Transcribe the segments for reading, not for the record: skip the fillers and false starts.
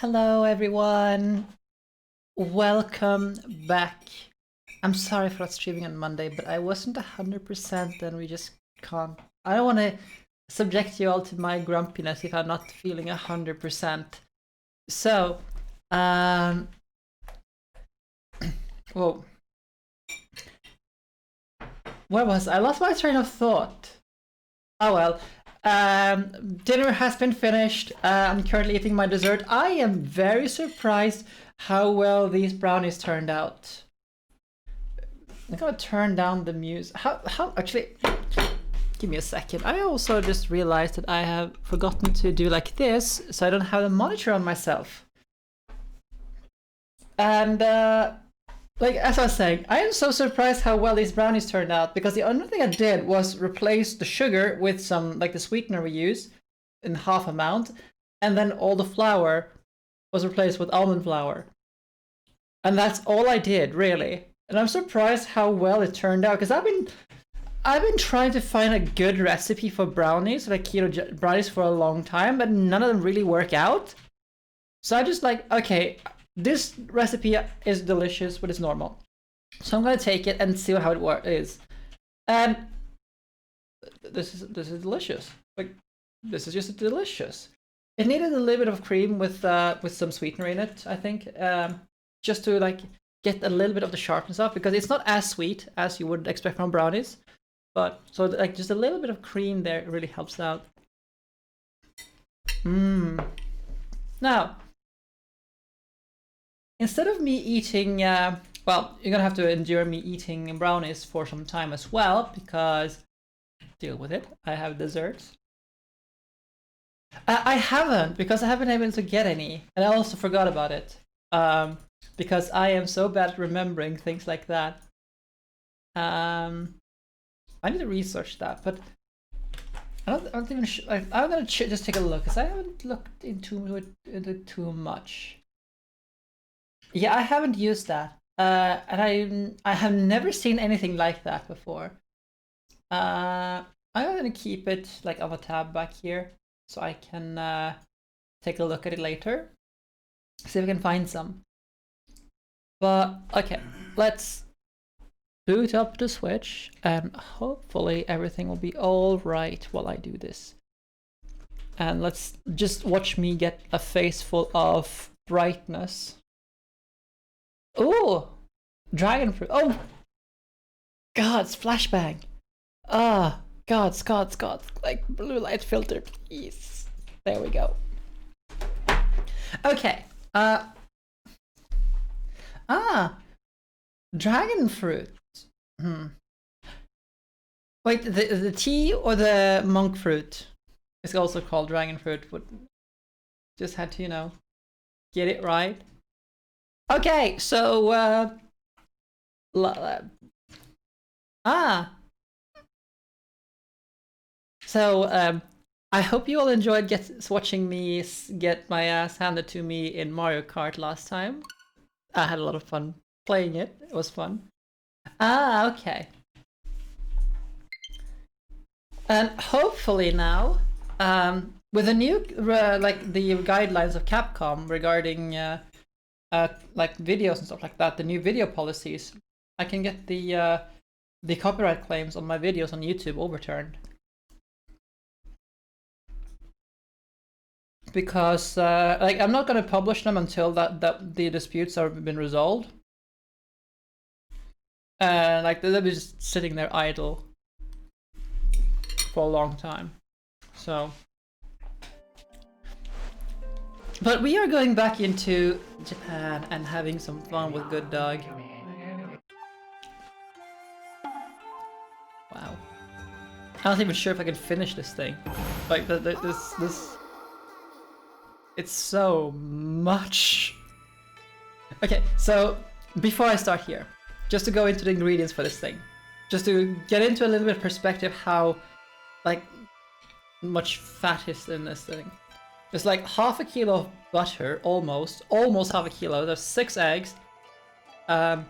Hello everyone, welcome back. I'm sorry for not streaming on Monday, but I wasn't 100% and we just can't. I don't want to subject you all to my grumpiness if I'm not feeling 100%. So, whoa. Where was I? Lost my train of thought. Oh well. Dinner has been finished. I'm currently eating my dessert. I am very surprised how well these brownies turned out. I'm gonna turn down the music. How actually? Give me a second. I also just realized that I have forgotten to do like this, so I don't have the monitor on myself. And like as I was saying, I am so surprised how well these brownies turned out, because the only thing I did was replace the sugar with some, like the sweetener we use in half amount, and then all the flour was replaced with almond flour. And that's all I did, really. And I'm surprised how well it turned out, because I've been trying to find a good recipe for brownies, like keto brownies, for a long time, but none of them really work out. So I just like, okay, this recipe is delicious, but it's normal. So I'm gonna take it and see how it is. And this is delicious. Like, this is just delicious. It needed a little bit of cream with some sweetener in it, I think, just to like get a little bit of the sharpness off, because it's not as sweet as you would expect from brownies. But so like just a little bit of cream there really helps out. Now, instead of me eating, well, you're gonna have to endure me eating brownies for some time as well, because deal with it. I have desserts. I haven't, because I haven't been able to get any, and I also forgot about it. Because I am so bad at remembering things like that. I need to research that, but I don't even. I'm gonna just take a look, because I haven't looked into it too much. Yeah, I haven't used that, and I have never seen anything like that before. I'm gonna keep it like on a tab back here, so I can take a look at it later. See if I can find some. But okay, let's boot up the Switch, and hopefully everything will be all right while I do this. And let's just watch me get a face full of brightness. Ooh, dragon fruit. Oh, God's flashbang. Ah, God's, like blue light filter, please. There we go. Okay. Dragon fruit. Wait, the tea or the monk fruit? It's also called dragon fruit. But just had to, get it right. Okay, so so I hope you all enjoyed watching me get my ass handed to me in Mario Kart last time. I had a lot of fun playing it. It was fun. Okay. And hopefully now, with the new like the guidelines of Capcom regarding like videos and stuff like that, the new video policies, I can get the copyright claims on my videos on YouTube overturned. Because like I'm not gonna publish them until that the disputes have been resolved. Like they'll be just sitting there idle for a long time. So, but we are going back into Japan and having some fun with Good Dog. Wow. I'm not even sure if I can finish this thing. Like this. It's so much. Okay, so before I start here, just to go into the ingredients for this thing, just to get into a little bit of perspective how like much fat is in this thing. There's like half a kilo of butter, almost half a kilo. There's 6 eggs, 500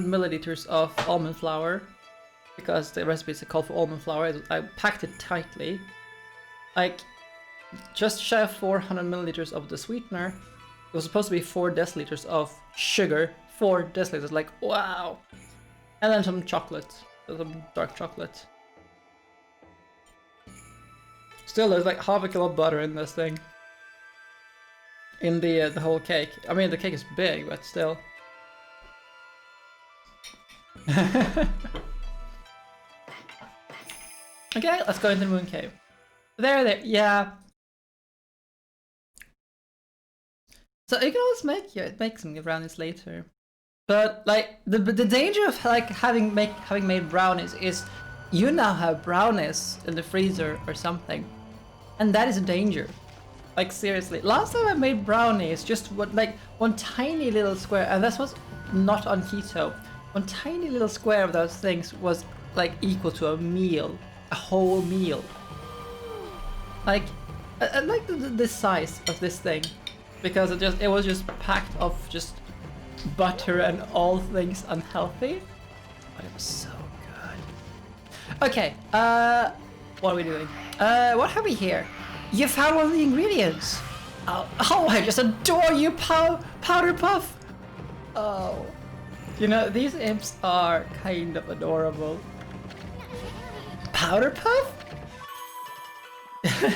milliliters of almond flour, because the recipe is called for almond flour. I packed it tightly. Like just shy of 400 milliliters of the sweetener. It was supposed to be 4 deciliters of sugar. 4 deciliters, like, wow! And then some chocolate, some dark chocolate. Still, there's like half a kilo of butter in this thing. In the whole cake. I mean, the cake is big, but still. Okay, let's go into the moon cave. There, yeah. So you can always make some brownies later, but like the danger of like having made brownies is you now have brownies in the freezer or something, and that is a danger. Like seriously, last time I made brownies, just like one tiny little square, and this was not on keto. One tiny little square of those things was like equal to a meal, a whole meal. Like, I like the size of this thing, because it was just packed of just butter and all things unhealthy, but it was so good. Okay, what are we doing? What have we here? You found one of the ingredients. Oh, I just adore you, Powder Puff. Oh, you know, these imps are kind of adorable. Powder Puff?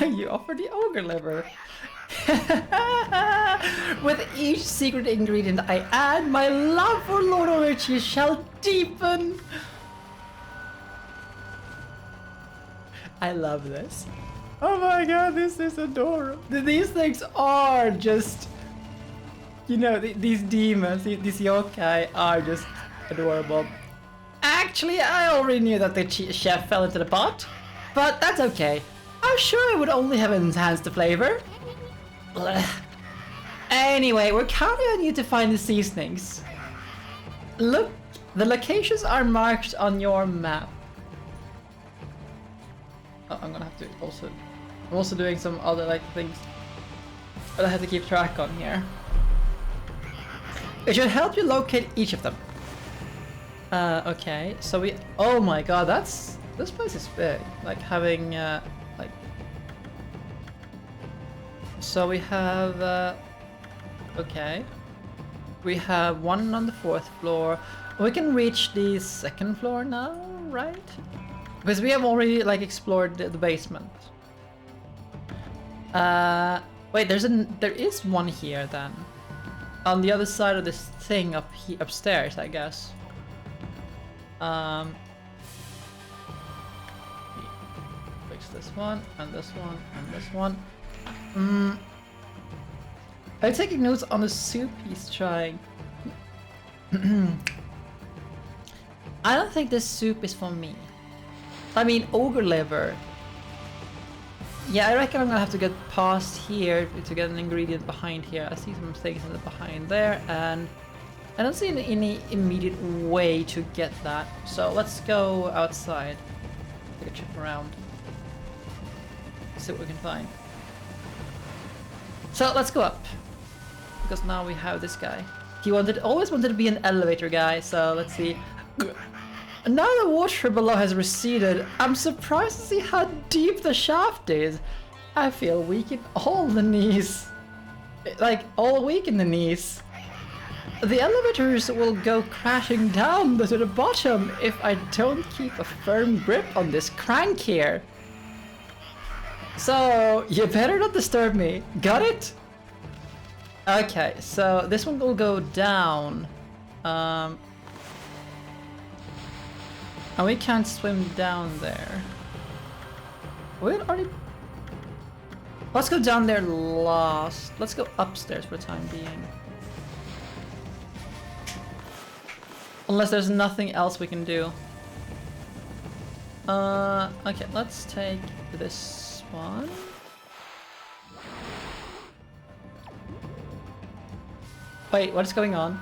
You offer the ogre liver. With each secret ingredient I add, my love for Lord Orochi shall deepen. I love this. Oh my god, this is adorable. These things are just, you know, these demons, these yokai are just adorable. Actually, I already knew that the chef fell into the pot, but that's okay. I'm sure it would only have enhanced the flavor. Anyway, we're counting on you to find the seasonings. Look, the locations are marked on your map. Oh, I'm gonna have to also... I'm also doing some other like things that I have to keep track on here. It should help you locate each of them. Okay, so we... Oh my god, that's... This place is big. Like having, like... So we have, okay. We have one on the 4th floor. We can reach the 2nd floor now, right? Because we have already, like, explored the basement. Wait, there is one here then. On the other side of this thing upstairs, I guess. Fix this one, and this one, and this one. I'm taking notes on the soup he's trying. I don't think this soup is for me. I mean, ogre liver. Yeah, I reckon I'm gonna have to get past here to get an ingredient behind here. I see some things in the behind there, and I don't see any immediate way to get that. So let's go outside. Take a trip around. See what we can find. So let's go up, because now we have this guy. He always wanted to be an elevator guy, so let's see. Now the water below has receded, I'm surprised to see how deep the shaft is. I feel weak in all the knees. Like, all weak in the knees. The elevators will go crashing down to the bottom if I don't keep a firm grip on this crank here. So, you better not disturb me. Got it? Okay, so this one will go down. And we can't swim down there. Let's go down there last. Let's go upstairs for the time being. Unless there's nothing else we can do. Okay, let's take this one. Wait, what is going on?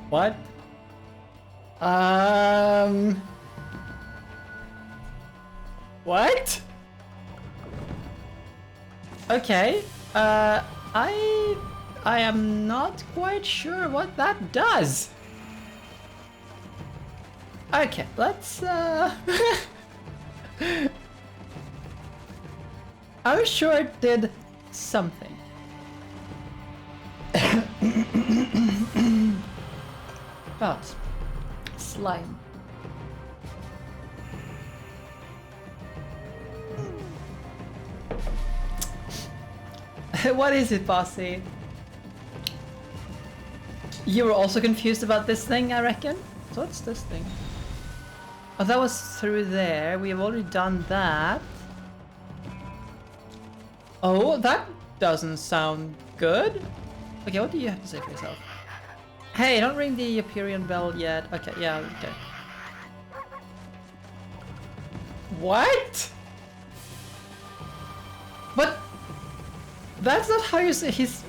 What? What? Okay. I am not quite sure what that does. Okay, let's I'm sure it did something. But slime. What is it, Bossy? You were also confused about this thing, I reckon? So what's this thing? Oh, that was through there. We have already done that. Oh, that doesn't sound good. Okay, what do you have to say for yourself? Hey, don't ring the Empyrean bell yet. Okay, yeah, okay. What? But that's not how you say he's...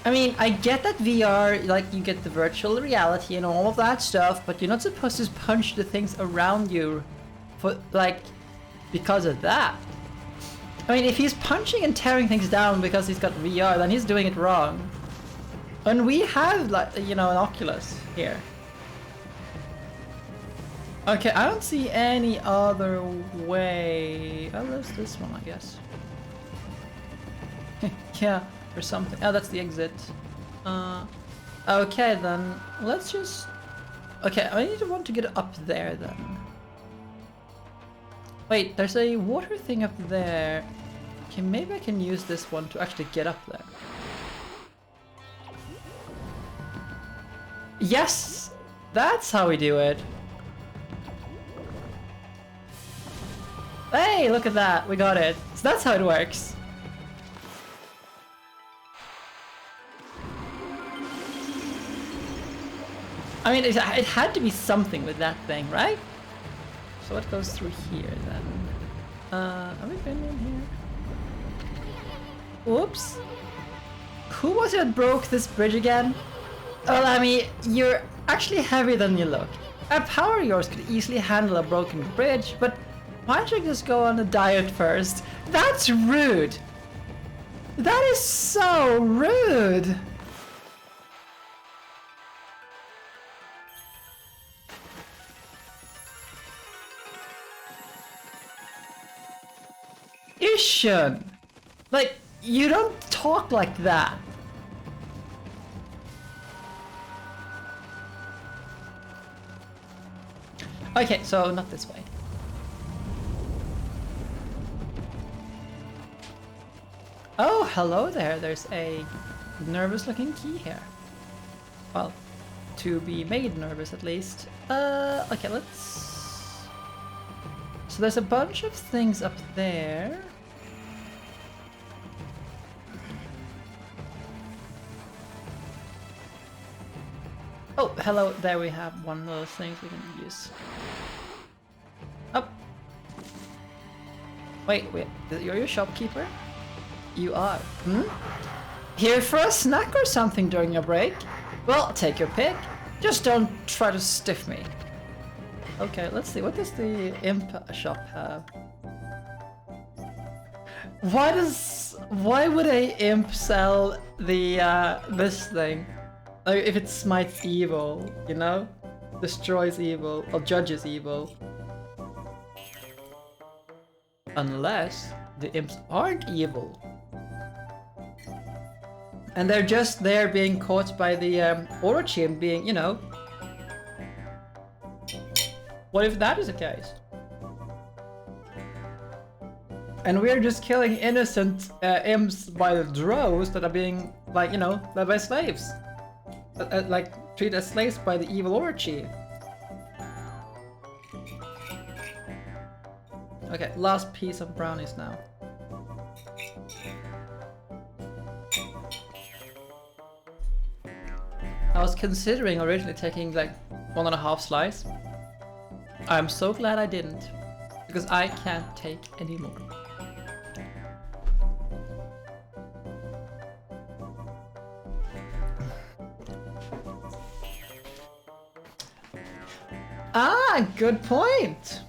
I mean, I get that VR, like, you get the virtual reality and all of that stuff, but you're not supposed to punch the things around you for, like, because of that. I mean, if he's punching and tearing things down because he's got VR, then he's doing it wrong. And we have, like, you know, an Oculus here. Okay, I don't see any other way. Oh, there's this one, I guess. Yeah, or something. Oh, that's the exit. Okay, then let's just... Okay, I need to want to get up there then. Wait, there's a water thing up there. Okay, maybe I can use this one to actually get up there. Yes! That's how we do it! Hey, look at that! We got it! So that's how it works! I mean, it had to be something with that thing, right? So what goes through here then? Have we been in here? Whoops! Who was it that broke this bridge again? Well, I mean, you're actually heavier than you look. A power of yours could easily handle a broken bridge, but why don't you just go on a diet first? That's rude! That is so rude! You shouldn't. Like, you don't talk like that. Okay, so not this way. Oh, hello there. There's a nervous looking key here. Well, to be made nervous at least. Okay, let's... So there's a bunch of things up there. Oh, hello, there we have one of those things we can use. Up. Wait, you're your shopkeeper? You are. Hmm? Here for a snack or something during your break? Well, take your pick. Just don't try to stiff me. Okay, let's see. What does the imp shop have? Why would a imp sell the this thing? Like, if it smites evil, you know? Destroys evil, or judges evil. Unless the imps aren't evil. And they're just there being caught by the Orochi and being, you know... What if that is the case? And we're just killing innocent imps by the droves that are being, like, you know, led by slaves. Like, treated as slaves by the evil Orochi. Okay, last piece of brownies now. I was considering originally taking like 1.5 slice. I'm so glad I didn't, because I can't take any more. Ah, good point.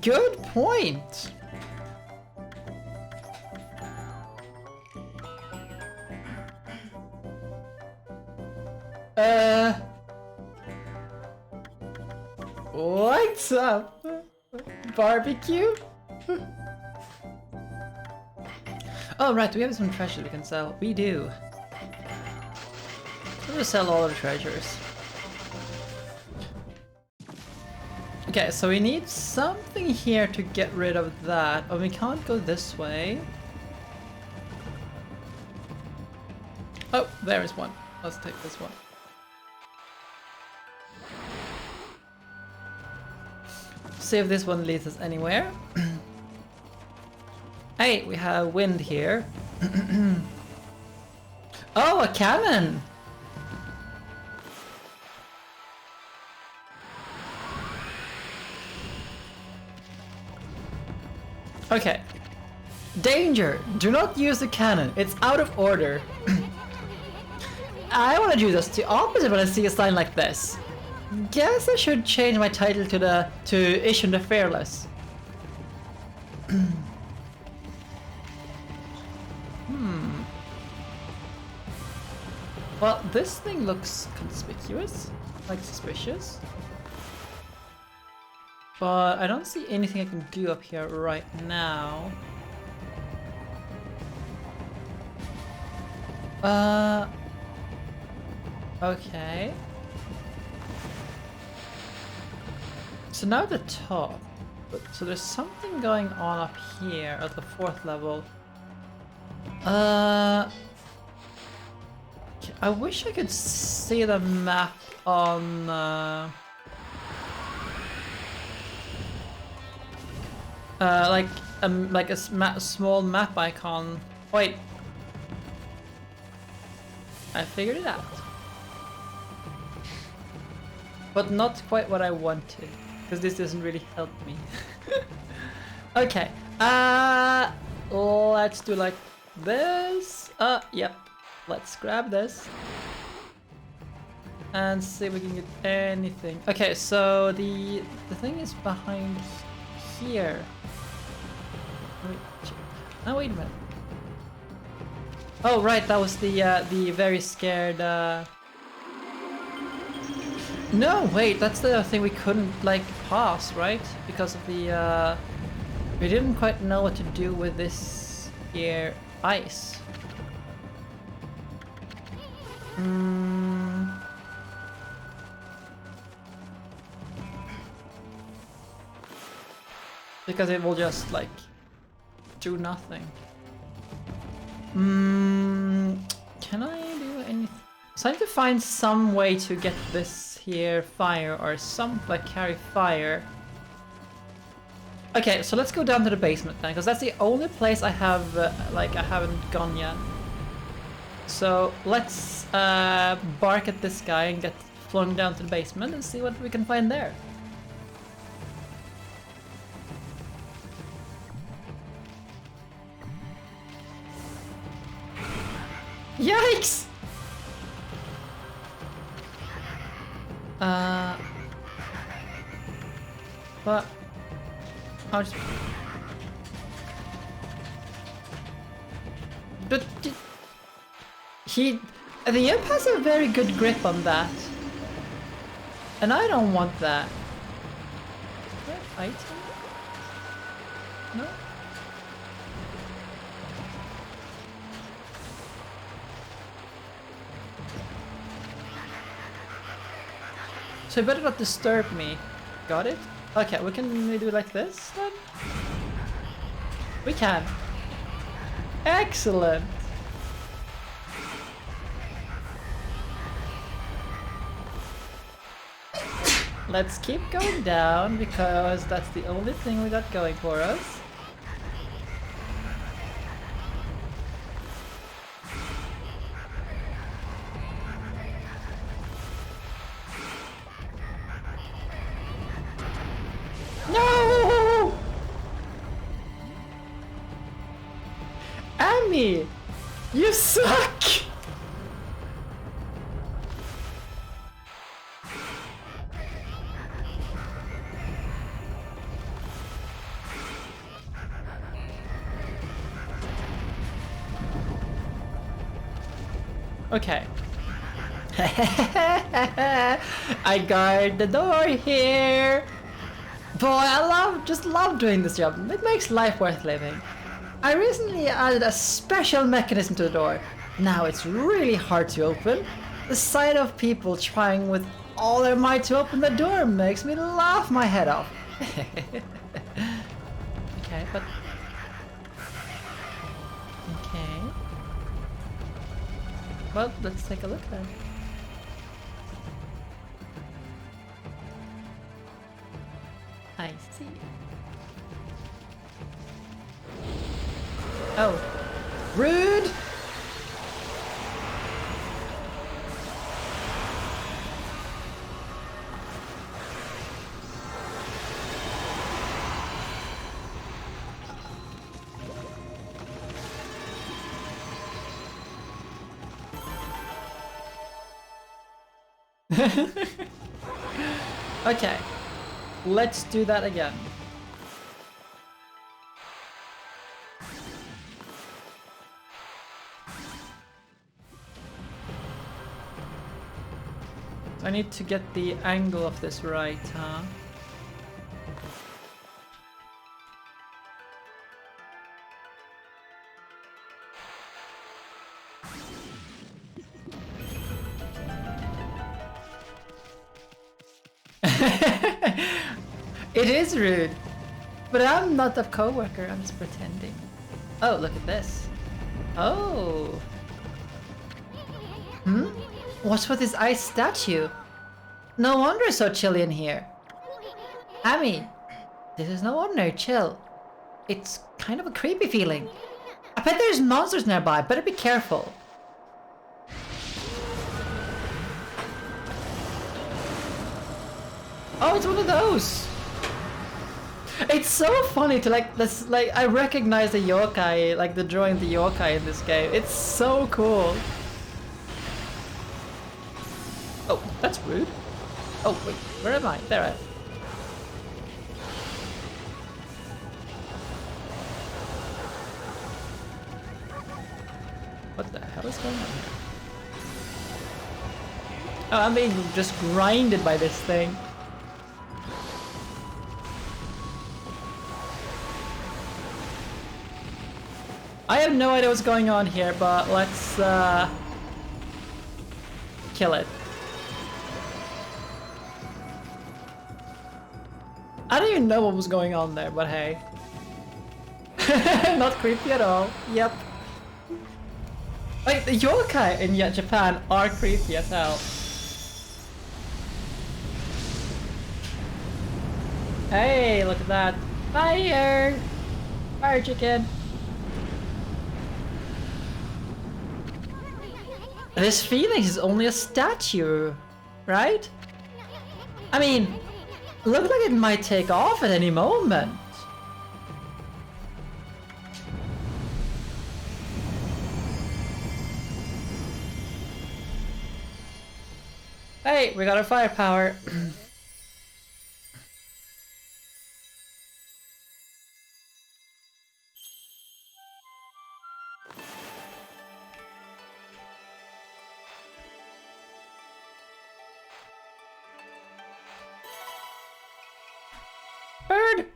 Good point. What's up? Barbecue? Oh right, do we have some treasure we can sell? We do. Let's just sell all the treasures. Okay, so we need something here to get rid of that. Oh, we can't go this way. Oh, there is one. Let's take this one. See if this one leads us anywhere. Hey, we have wind here. Oh, a cannon! Okay. Danger! Do not use the cannon. It's out of order. I want to do just the opposite when I see a sign like this. Guess I should change my title to Ishin the Fearless. Well, this thing looks conspicuous, like suspicious. But I don't see anything I can do up here right now. Okay. So now the top. So there's something going on up here at the 4th level. I wish I could see the map on like a small map icon. Wait, I figured it out, but not quite what I wanted, because this doesn't really help me. Okay, let's do like this. Yep. Let's grab this and see if we can get anything. Okay, so the thing is behind here. Oh wait a minute. Oh right, that was the very scared. No, wait, that's the thing we couldn't like pass, right? Because of the we didn't quite know what to do with this here ice. Because it will just like do nothing. Can I do anything? So I need to find some way to get this here fire or some like carry fire. Okay, so let's go down to the basement then, because that's the only place I have like I haven't gone yet. So let's bark at this guy and get flung down to the basement and see what we can find there. Yikes! But I'll just... But the imp has a very good grip on that, and I don't want that. Is there an item? No. So you better not disturb me. Got it? Okay, we can do it like this then? We can. Excellent! Let's keep going down, because that's the only thing we got going for us. No! Amy! You suck! Okay. I guard the door here. Boy, I just love doing this job. It makes life worth living. I recently added a special mechanism to the door. Now it's really hard to open. The sight of people trying with all their might to open the door makes me laugh my head off. Okay, but... Okay. Well, let's take a look then. I see. Oh. Rude! Okay, let's do that again. I need to get the angle of this right, huh? It is rude, but I'm not a coworker, I'm just pretending. Oh, look at this. Oh. Hmm? What's with this ice statue? No wonder it's so chilly in here. Amy, this is no ordinary chill. It's kind of a creepy feeling. I bet there's monsters nearby, better be careful. Oh, it's one of those! It's so funny to I recognize the yokai, like the drawing of the yokai in this game. It's so cool. Oh, that's rude. Oh, wait, where am I? There I am. What the hell is going on here? Oh, I'm being just grinded by this thing. I have no idea what's going on here, but let's kill it. I don't even know what was going on there, but hey. Not creepy at all. Yep. Like, the yokai in Japan are creepy as hell. Hey, look at that. Fire! Fire chicken! This Phoenix is only a statue, right? I mean, look like it might take off at any moment. Hey, we got our firepower. Bird!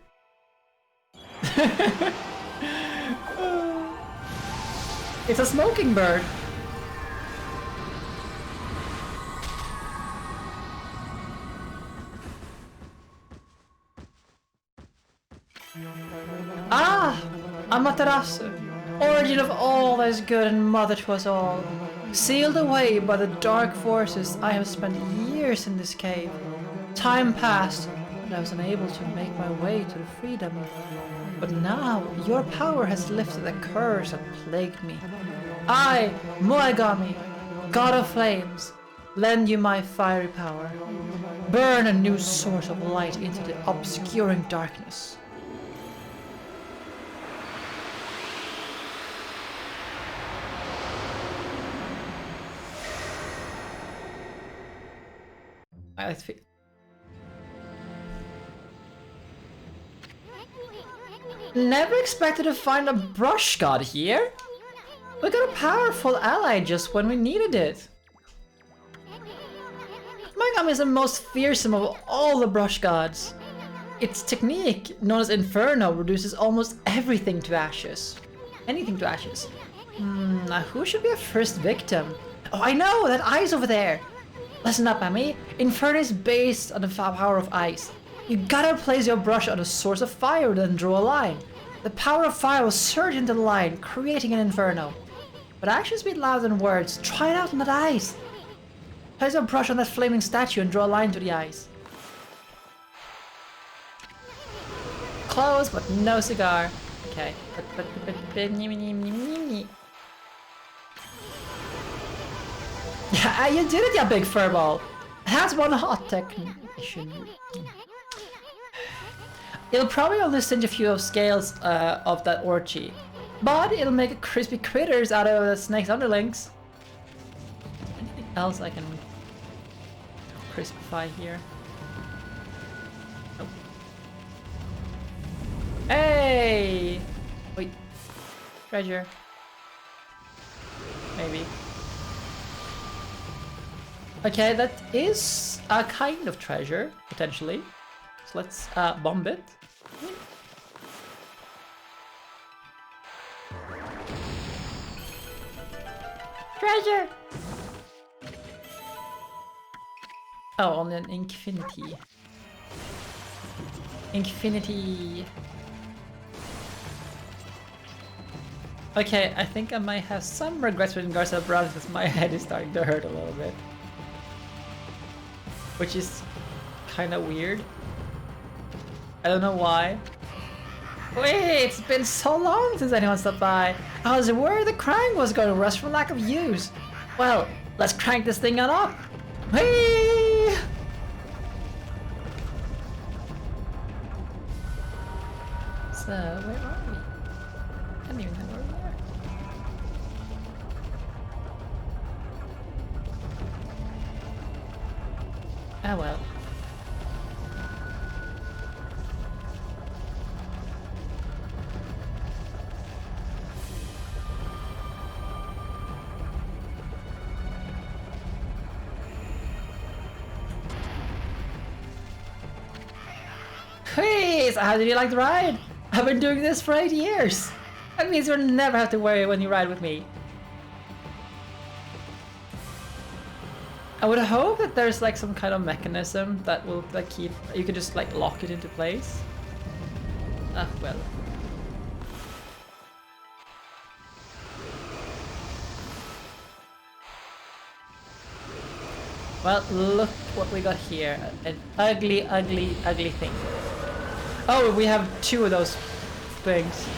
It's a smoking bird. Ah! Amaterasu, origin of all that is good and mother to us all. Sealed away by the dark forces, I have spent years in this cave. Time passed, and I was unable to make my way to the freedom. But now, your power has lifted the curse that plagued me. I, Moegami, god of flames, lend you my fiery power. Burn a new source of light into the obscuring darkness. I feel... Never expected to find a brush god here. We got a powerful ally just when we needed it. Okami is the most fearsome of all the brush gods. Its technique, known as Inferno, reduces almost everything to ashes. Anything to ashes. Who should be a first victim? Oh, I know! That ice over there! Listen up, Amy. Inferno is based on the power of ice. You gotta place your brush on a source of fire, then draw a line. The power of fire will surge into the line, creating an inferno. But actions speak louder than words. Try it out on that ice. Place your brush on that flaming statue and draw a line to the ice. Close, but no cigar. Okay. Yeah, you did it, you big furball. That's one hot technician. It'll probably only singe a few of scales of that Orochi, but it'll make crispy critters out of the snake's underlings. Anything else I can crispify here? Nope. Hey! Wait. Treasure. Maybe. Okay, that is a kind of treasure, potentially. So let's bomb it. Treasure! Oh, on an infinity. Infinity. Okay, I think I might have some regrets with regards to the browse because my head is starting to hurt a little bit. Which is kind of weird. I don't know why. Wait, it's been so long since anyone stopped by. I was worried the crank was going to rust from lack of use. Well, let's crank this thing on up. Whee! So, where are we? I don't even know where we are. Ah well. Hey, so how did you like the ride? I've been doing this for 8 years. That means you'll never have to worry when you ride with me. I would hope that there's like some kind of mechanism that will like keep, you can just like lock it into place. Ah, well. Well, look what we got here. An ugly, ugly, ugly thing. Oh, we have 2 of those things.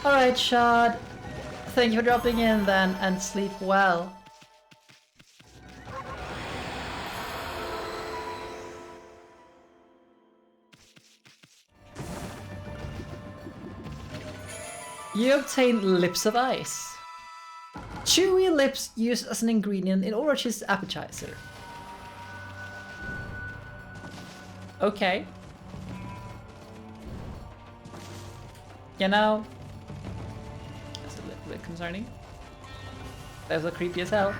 Alright, Shad. Thank you for dropping in then, and sleep well. You obtain lips of ice. Chewy lips used as an ingredient in Orochi's appetizer. Okay. You know, that's a little bit concerning. That was creepy as hell.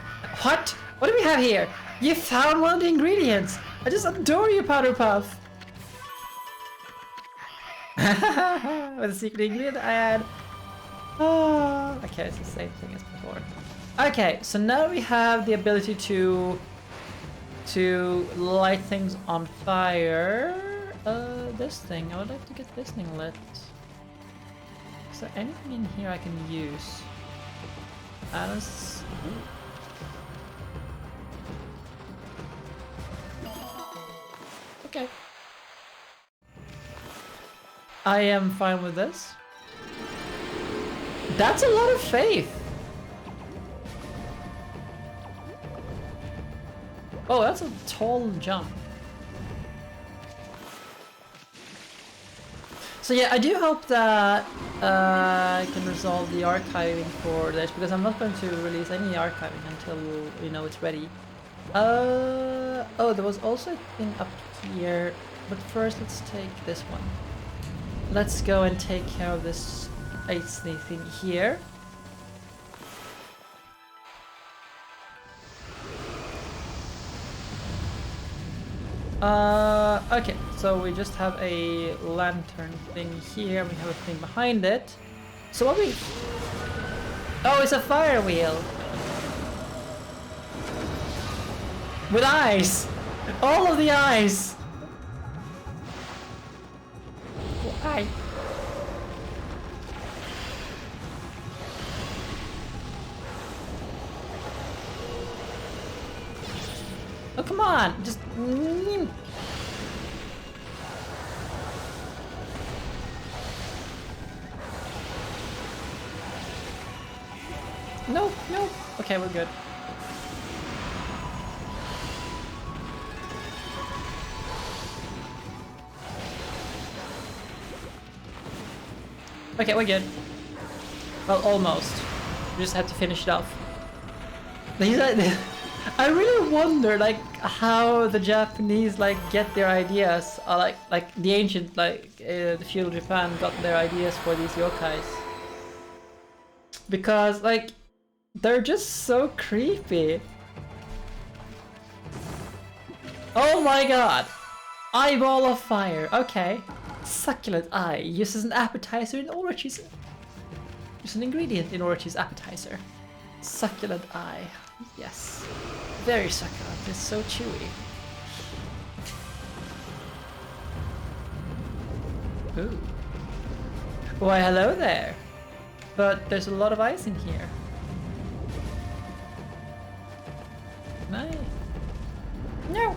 What? What do we have here? You found one of the ingredients! I just adore you, Powder Puff! With a secret ingredient I had. Oh, okay, it's the same thing as before. Okay, so now we have the ability to light things on fire. This thing. I would like to get this thing lit. Is there anything in here I can use? Alice. Okay. I am fine with this. That's a lot of faith. Oh, that's a tall jump. So yeah, I do hope that I can resolve the archiving for this, because I'm not going to release any archiving until, you know, it's ready. Oh, there was also a thing up here, but first let's take this one. Let's go and take care of this ice thing here. Okay, so we just have a lantern thing here, we have a thing behind it. So what we... Oh, it's a fire wheel! With eyes! All of the eyes! Why? Oh, come on! Just... No, no. Okay, we're good. Okay, we're good. Well, almost. We just have to finish it off. I really wonder, like, how the Japanese, like, get their ideas. Like the ancient, like, the feudal Japan got their ideas for these yokais. Because, like, they're just so creepy. Oh my god! Eyeball of fire. Okay. Succulent eye. Used as an appetizer in Orochi's. It's an ingredient in Orochi's appetizer. Succulent eye. Yes. Very succulent. It's so chewy. Ooh. Why, hello there. But there's a lot of ice in here. Nice. No.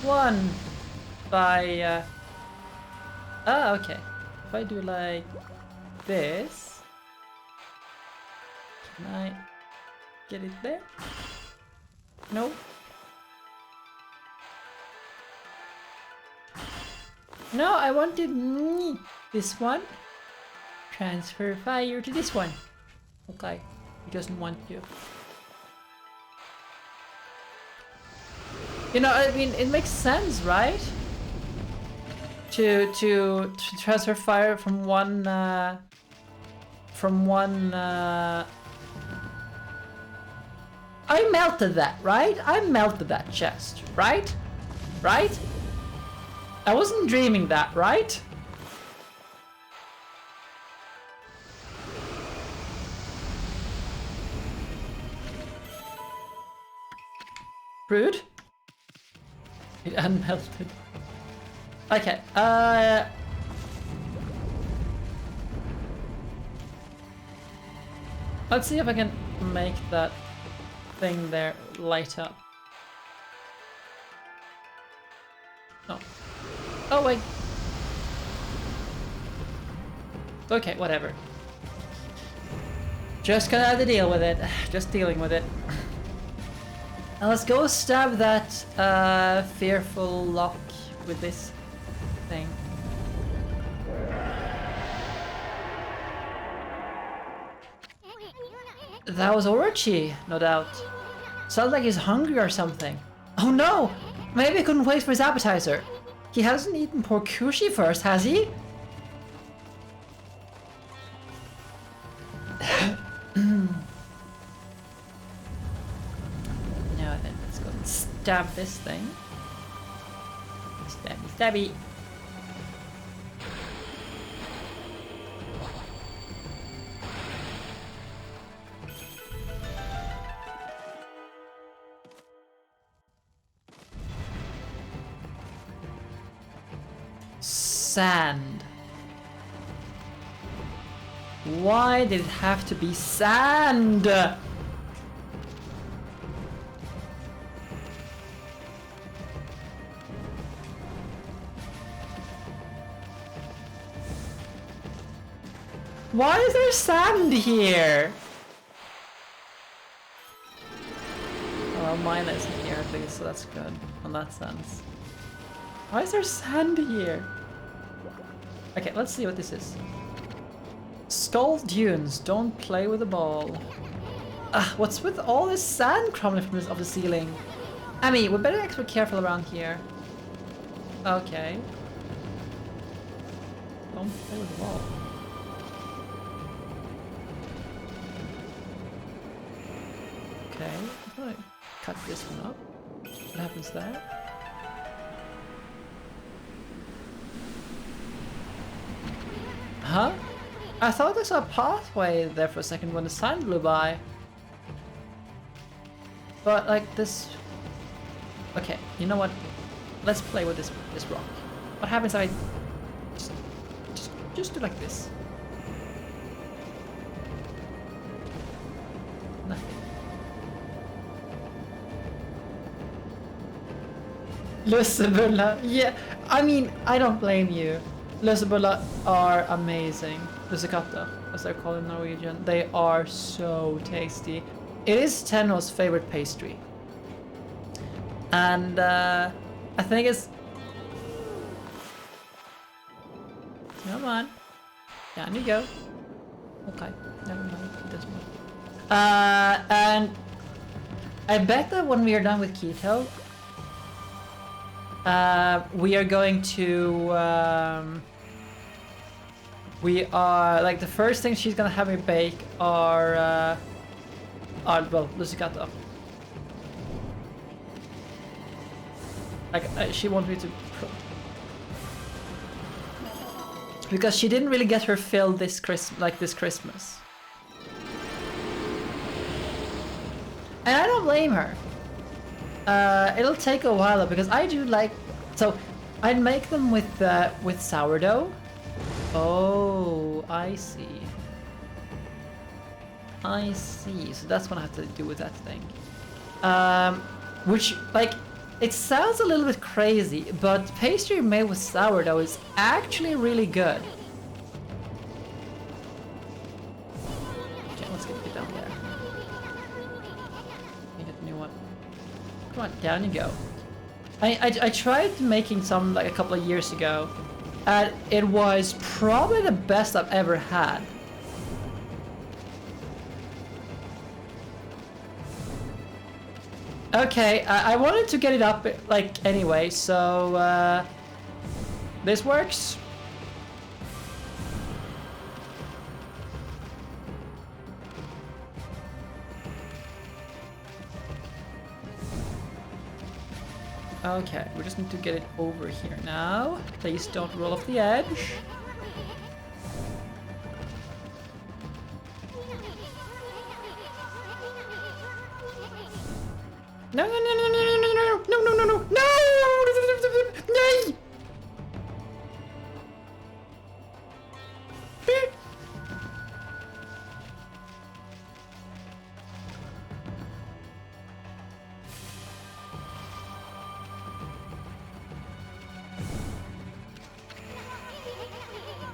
One by okay. If I do like this, can I get it there? No. No, I wanted this one. Transfer fire to this one. Okay, he doesn't want to. You know, I mean, it makes sense, right? To transfer fire from one I melted that, right? I melted that chest, right? Right? I wasn't dreaming that, right? Rude. It unmelted. Okay, let's see if I can make that thing there light up. No. Oh wait. Okay, whatever. Just gonna have to deal with it. Just dealing with it. Now let's go stab that fearful lock with this thing. That was Orochi, no doubt. Sounds like he's hungry or something. Oh no! Maybe he couldn't wait for his appetizer. He hasn't eaten pork kushi first, has he? Now then, let's go and stab this thing. Stabby, stabby. Sand. Why did it have to be sand? Why is there sand here? No, mine isn't here at least, so that's good in that sense. Why is there sand here? Okay, let's see what this is. Skull dunes, don't play with the ball. What's with all this sand crumbling from off the ceiling? I mean, we better be extra careful around here. Okay. Don't play with the ball. Okay, I'm gonna cut this one up. What happens there? Huh? I thought I saw a pathway there for a second when the sand blew by. But like this... Okay, you know what? Let's play with this rock. What happens if I just do like this? Nothing. Lussebulla, yeah. I mean, I don't blame you. Lussebulla are amazing. Lussekatter, as they're called in Norwegian. They are so tasty. It is Tenno's favorite pastry. And I think it's... Come on. Down you go. Okay, never mind. It doesn't matter. And I bet that when we are done with keto, we are going to... we are... Like, the first thing she's gonna have me bake are well, Lussekatter. Like, she wants me to... Because she didn't really get her fill this Christmas. And I don't blame her. It'll take a while though, because I do like... So, I'd make them with sourdough. Oh, I see. I see. So that's what I have to do with that thing. Which, like, it sounds a little bit crazy, but pastry made with sourdough is actually really good. Okay, let's get down there. Get a new one. Come on, down you go. I tried making some like a couple of years ago, and it was probably the best I've ever had. Okay, I wanted to get it up, like, anyway, so, this works. Okay, we just need to get it over here now. Please don't roll off the edge. No, no, no, no, no, no, no, no, no, no, no, no, no!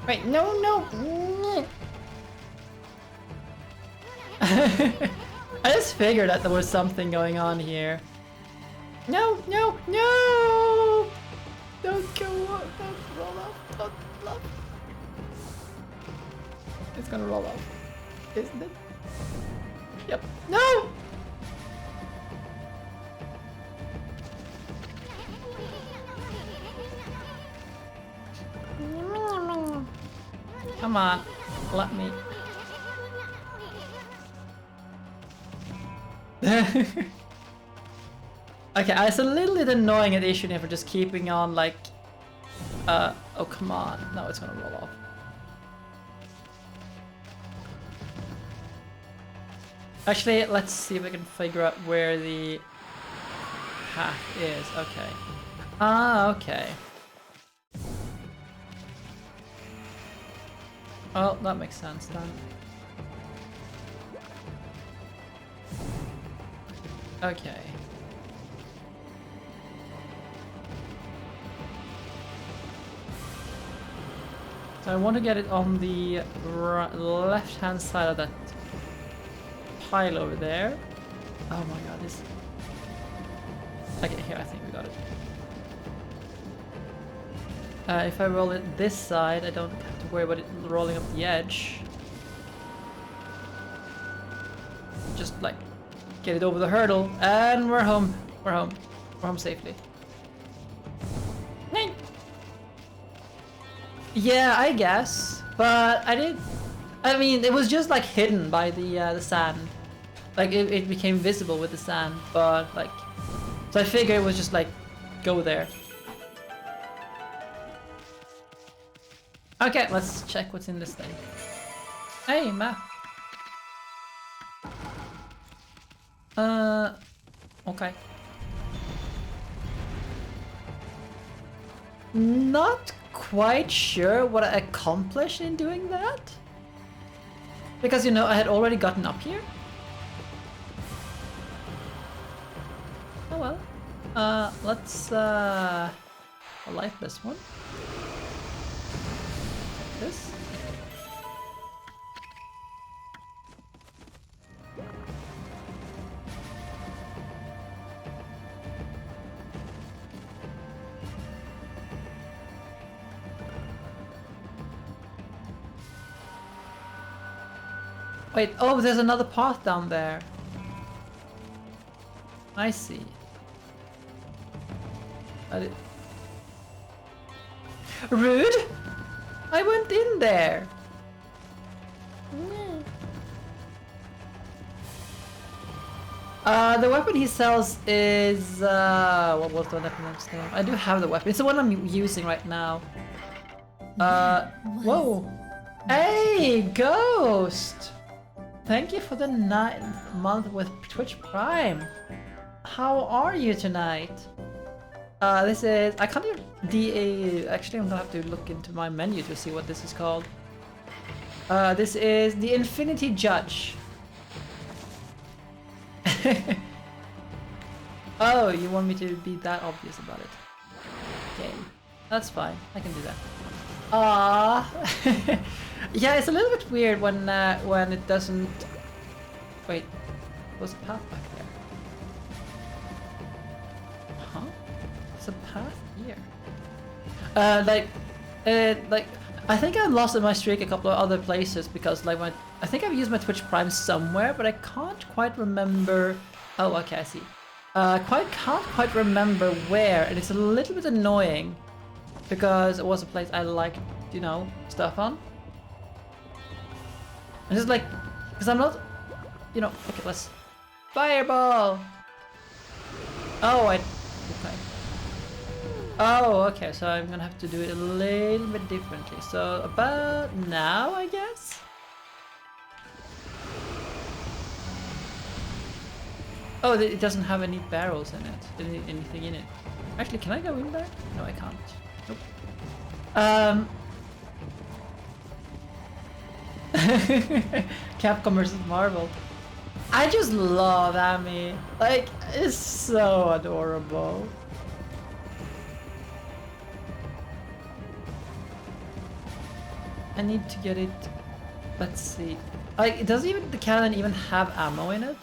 Wait, no, no. I just figured that there was something going on here. No, no, no! Don't go up, don't roll off, don't roll off. It's gonna roll off, isn't it? Yep. No! Come on, let me. Okay, it's a little bit annoying at issue here for just keeping on like... oh come on, no, it's gonna roll off. Actually, let's see if I can figure out where the hat is. Okay. Ah, okay. Well, that makes sense then. Okay. So I want to get it on the left-hand side of that pile over there. Oh my god, this... Okay, here, I think we got it. If I roll it this side, I don't have to worry about it rolling up the edge. Just like get it over the hurdle, and we're home. We're home. We're home safely. Yeah, I guess, but I mean, it was just like hidden by the sand. Like it became visible with the sand, but like, so I figured it was just like go there. Okay, let's check what's in this thing. Hey, map. Okay. Not quite sure what I accomplished in doing that. Because, you know, I had already gotten up here. Oh well. Let's light this one. This. Wait, oh, there's another path down there. I see. Rude? I went in there. The weapon he sells is what was the weapon's name? I do have the weapon. It's the one I'm using right now. Whoa. Hey, Ghost! Thank you for the 9th month with Twitch Prime. How are you tonight? This is... I can't even... Actually, I'm gonna have to look into my menu to see what this is called. This is the Infinity Judge. Oh, you want me to be that obvious about it? Okay, that's fine. I can do that. Ah, yeah, it's a little bit weird when it doesn't. Wait, what's the path back there? Huh? There's a path here. Like, I think I lost my streak a couple of other places because like I think I've used my Twitch Prime somewhere, but I can't quite remember. Oh, okay, I see. Can't quite remember where, and it's a little bit annoying because it was a place I liked, you know, stuff on. And just like, because I'm not, you know. Okay, let's fireball. Oh, okay. Oh, okay. So I'm gonna have to do it a little bit differently. So about now, I guess. Oh, it doesn't have any barrels in it, anything in it. Actually, can I go in there? No, I can't. Nope. Capcom versus Marvel. I just love Amy. Like, it's so adorable. I need to get it. Let's see. Like, does even the cannon even have ammo in it?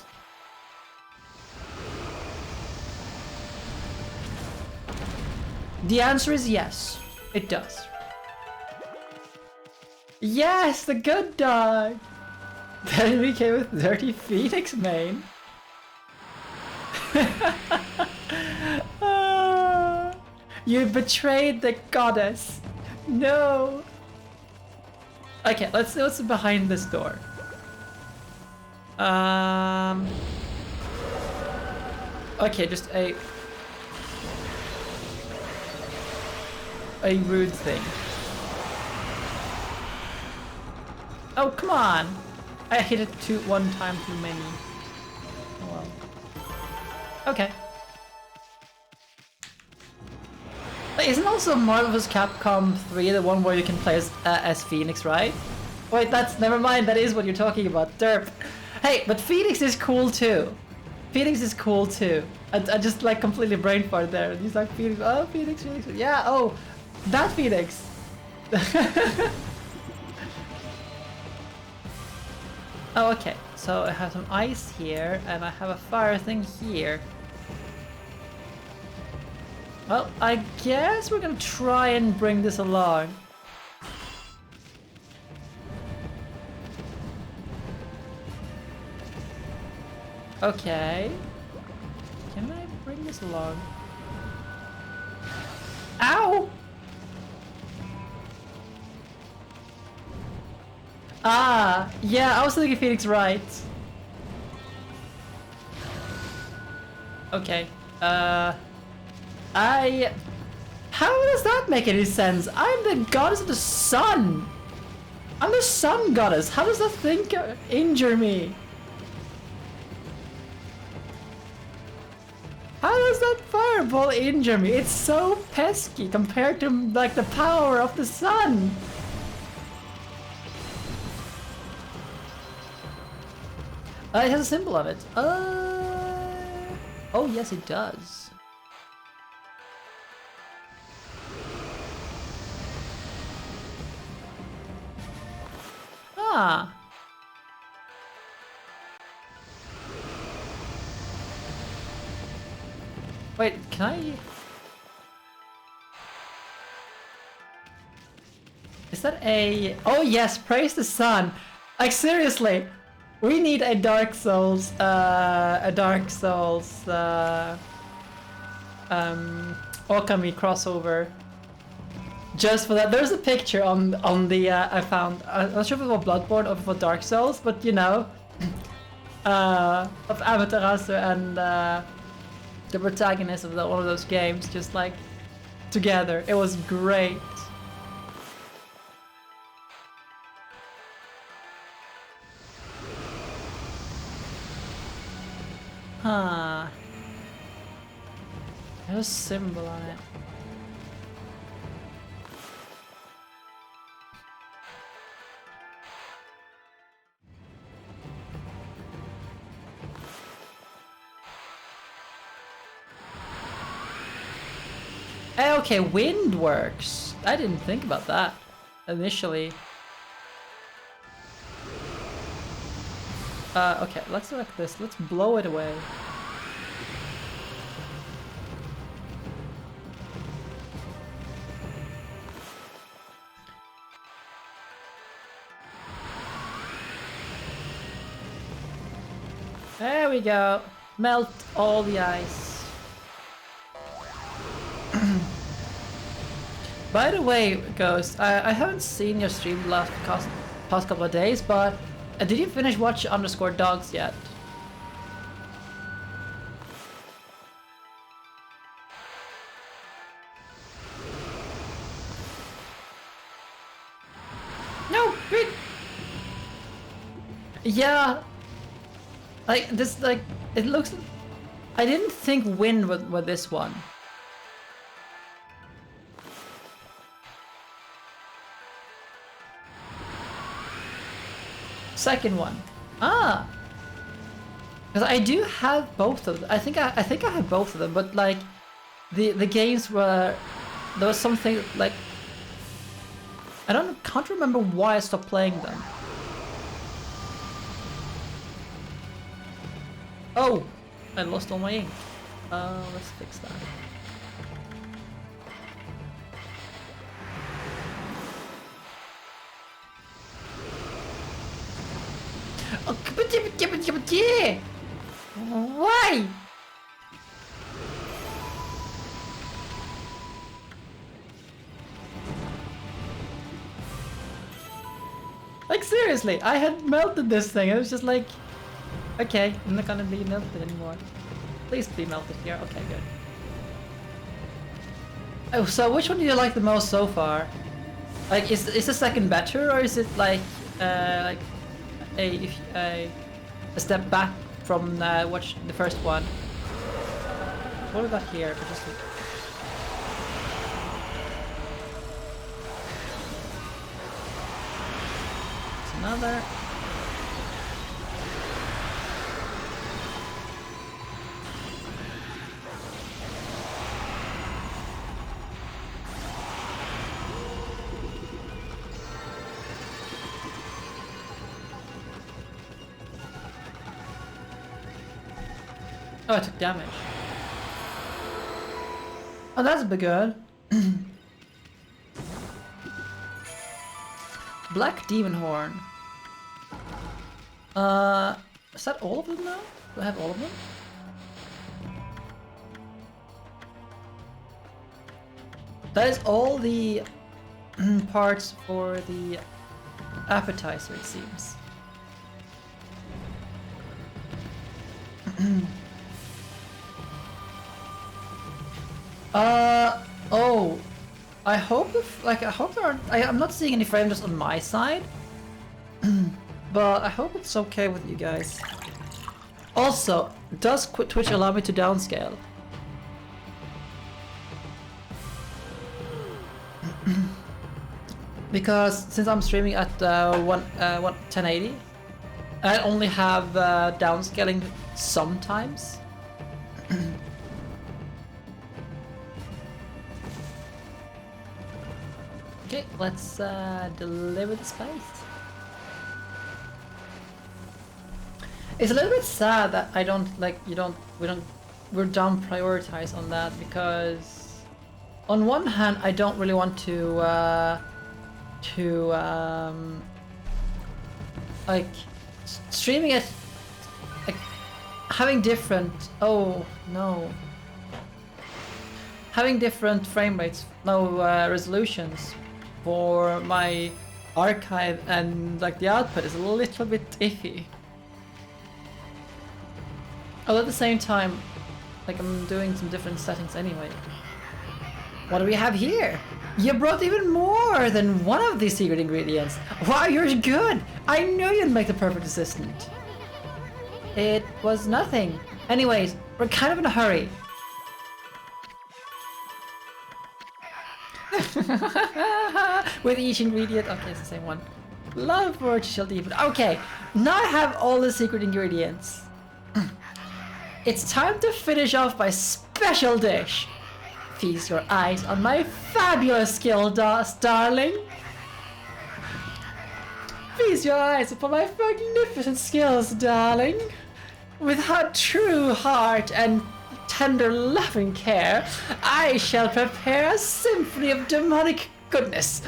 The answer is yes, it does. Yes, the good dog! Then we came with Dirty Phoenix main. You betrayed the goddess. No. Okay, let's see what's behind this door. Okay, just a rude thing. Oh, come on! I hit it one time too many. Oh well. Okay. Isn't also Marvel vs. Capcom 3 the one where you can play as Phoenix, right? Wait, never mind, that is what you're talking about, derp. Hey, but Phoenix is cool too. Phoenix is cool too. I just like completely brain farted there. He's like Phoenix, oh Phoenix, yeah, oh, that Phoenix. Oh, okay, so I have some ice here, and I have a fire thing here. Well, I guess we're gonna try and bring this along. Okay. Can I bring this along? Ow! Ah, yeah, I was thinking Phoenix right. Okay. How does that make any sense? I'm the goddess of the sun! I'm the sun goddess! How does that thing injure me? How does that fireball injure me? It's so pesky compared to like the power of the sun! It has a symbol of it. Oh yes it does. Ah. Wait, can I... Is that a... Oh yes, praise the sun! Like seriously! We need a Dark Souls, Okami crossover. Just for that. There's a picture on the, I found, I'm not sure if it was Bloodborne or if it was Dark Souls, but you know, of appetizer and, the protagonist of one of those games, just like, together. It was great. Huh. There's a symbol on it. Okay, wind works. I didn't think about that initially. Okay, let's do like this. Let's blow it away. There we go. Melt all the ice. By the way, Ghost, I haven't seen your stream the past couple of days, but did you finish watch _dogs yet? No, wait. Yeah, like this, like it looks. I didn't think wind was this one. Second one. Ah, because I do have both of them. I think I have both of them, but like the games were there was something like can't remember why I stopped playing them. Oh, I lost all my ink. Let's fix that. Oh, why? Like seriously, I had melted this thing. It was just like, okay, I'm not gonna be melted anymore. Please be melted here. Okay, good. Oh, so which one do you like the most so far? Like, is the second better, or is it like a step back from watch the first one? What we got here? Just another. Oh, I took damage. Oh, that's a bit good. Black Demon Horn. Is that all of them now? Do I have all of them? That is all the parts for the appetizer, it seems. Oh, I hope I hope there aren't. I'm not seeing any frames on my side, but I hope it's okay with you guys. Also, does Twitch allow me to downscale? Because since I'm streaming at 1080, I only have downscaling sometimes. Okay, let's deliver the space. It's a little bit sad that I don't we're down prioritize on that, because on one hand I don't really want to like streaming it, like having different having different frame rates, resolutions for my archive, and like the output is a little bit iffy. Although at the same time, like I'm doing some different settings anyway. What do we have here? You brought even more than one of these secret ingredients. Wow, you're good! I knew you'd make the perfect assistant. It was nothing. Anyways, we're kind of in a hurry. With each ingredient, okay, it's the same one. Love Orochi shall deepen. Okay, now I have all the secret ingredients. It's time to finish off my special dish. Feast your eyes on my fabulous skill, darling. Feast your eyes upon my magnificent skills, darling. With a true heart and tender loving care, I shall prepare a symphony of demonic goodness.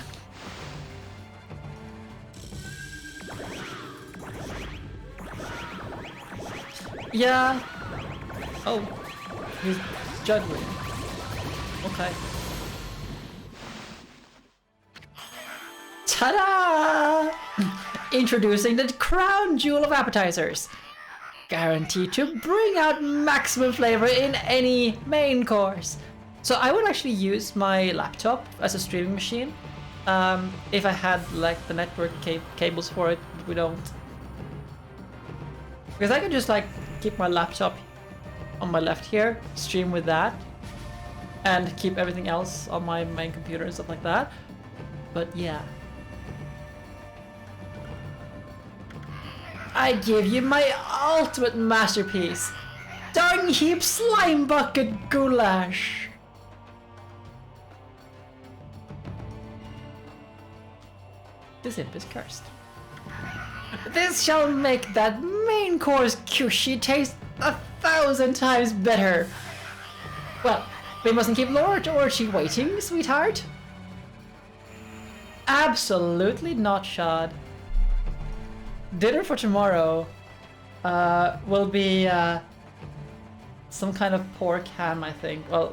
Yeah. Oh, he's juggling. Okay. Ta-da! Introducing the crown jewel of appetizers. Guaranteed to bring out maximum flavor in any main course. So I would actually use my laptop as a streaming machine. If I had like the network cables for it, we don't. Because I could just like keep my laptop on my left here, stream with that, and keep everything else on my main computer and stuff like that. But yeah. I give you my ultimate masterpiece, Dung Heap Slime Bucket Goulash. This imp is cursed. This shall make that main course Kyushi taste 1,000 times better. Well, we mustn't keep Lord Orochi waiting, sweetheart. Absolutely not, Shad. Dinner for tomorrow will be some kind of pork ham, I think. Well,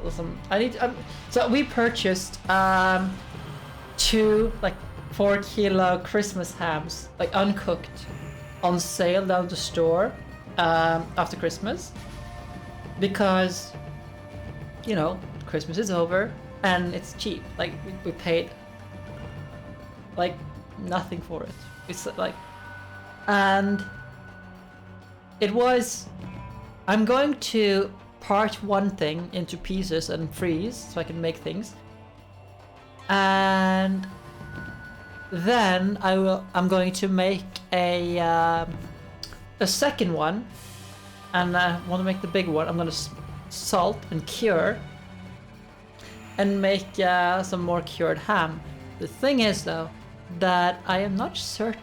so we purchased 2 like 4-kilo Christmas hams, like uncooked, on sale down at the store after Christmas, because you know Christmas is over and it's cheap. Like we paid like nothing for it. It's like, and it was. I'm going to part one thing into pieces and freeze so I can make things, and then I'm going to make a second one, and I want to make the big one. I'm going to salt and cure and make some more cured ham. The thing is though, that I am not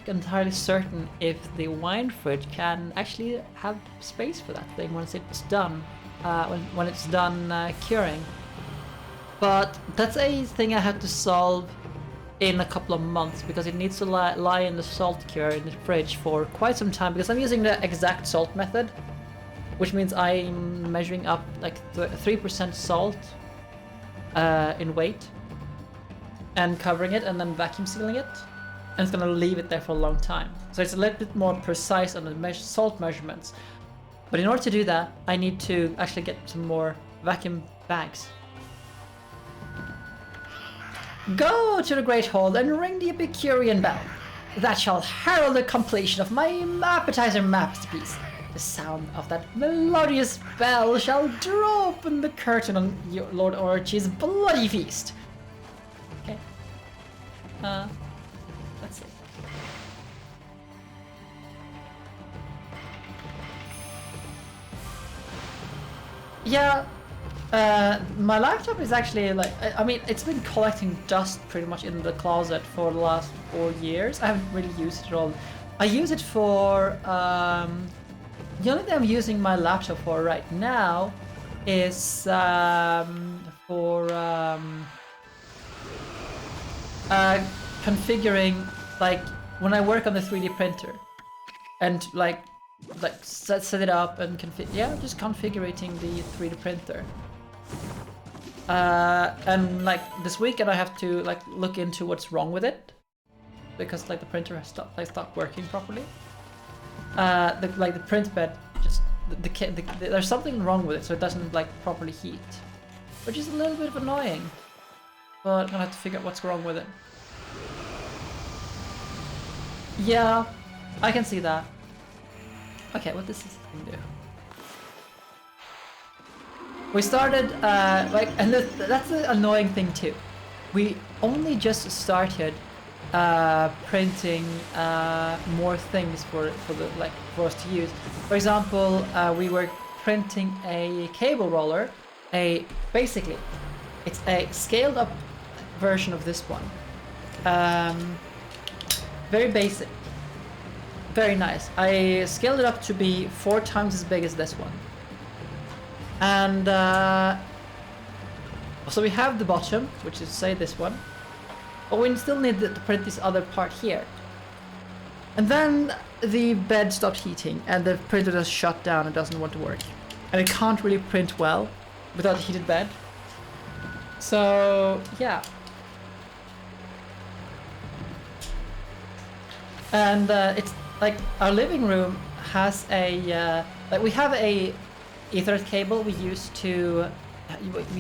entirely certain if the wine fridge can actually have space for that thing once it's done, when it's done curing. But that's a thing I had to solve in a couple of months because it needs to lie in the salt cure in the fridge for quite some time because I'm using the exact salt method, which means I'm measuring up like 3% salt in weight and covering it and then vacuum sealing it, and it's gonna leave it there for a long time. So it's a little bit more precise on the salt measurements. But in order to do that, I need to actually get some more vacuum bags. Go to the Great Hall and ring the Epicurean bell. That shall herald the completion of my appetizer masterpiece. The sound of that melodious bell shall draw open the curtain on Lord Orochi's bloody feast. Okay. Let's see. Yeah. My laptop is actually like, I mean, it's been collecting dust pretty much in the closet for the last 4 years. I haven't really used it at all. I use it for, the only thing I'm using my laptop for right now is for configuring, like, when I work on the 3D printer and like set it up and just configuring the 3D printer. And like this weekend I have to like look into what's wrong with it because like the printer has stopped working properly. The print bed just there's something wrong with it, so it doesn't like properly heat, which is a little bit annoying. But I'm gonna have to figure out what's wrong with it. Yeah, I can see that. Okay, what does this thing do? We started, and that's the annoying thing too. We only just started printing more things for us to use. For example, we were printing a cable roller. Basically, it's a scaled up version of this one. Very basic. Very nice. I scaled it up to be 4 times as big as this one. And so we have the bottom, which is say this one, but we still need to print this other part here. And then the bed stopped heating and the printer just shut down and doesn't want to work. And it can't really print well without a heated bed. So yeah. And it's like our living room has a we have a Ethernet cable we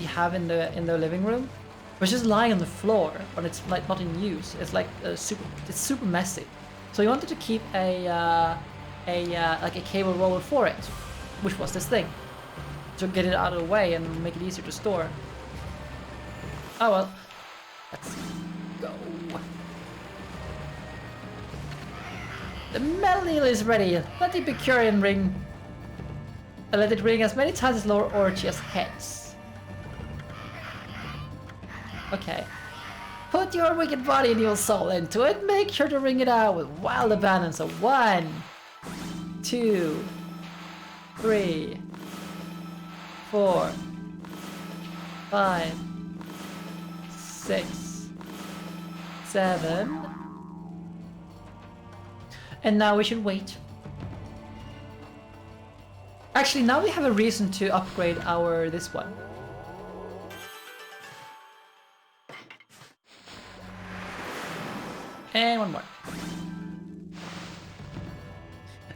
have in the living room, which is lying on the floor, but it's like not in use. It's like it's super messy. So we wanted to keep a cable roller for it, which was this thing, to get it out of the way and make it easier to store. Oh well, let's go. The melody is ready. Let the Epicurean ring. Let it ring as many times as Lord Orochi has heads. Okay. Put your wicked body and your soul into it. Make sure to ring it out with wild abandon. So 1, 2, 3, 4, 5, 6, 7. And now we should wait. Actually, now we have a reason to upgrade our this one. And one more.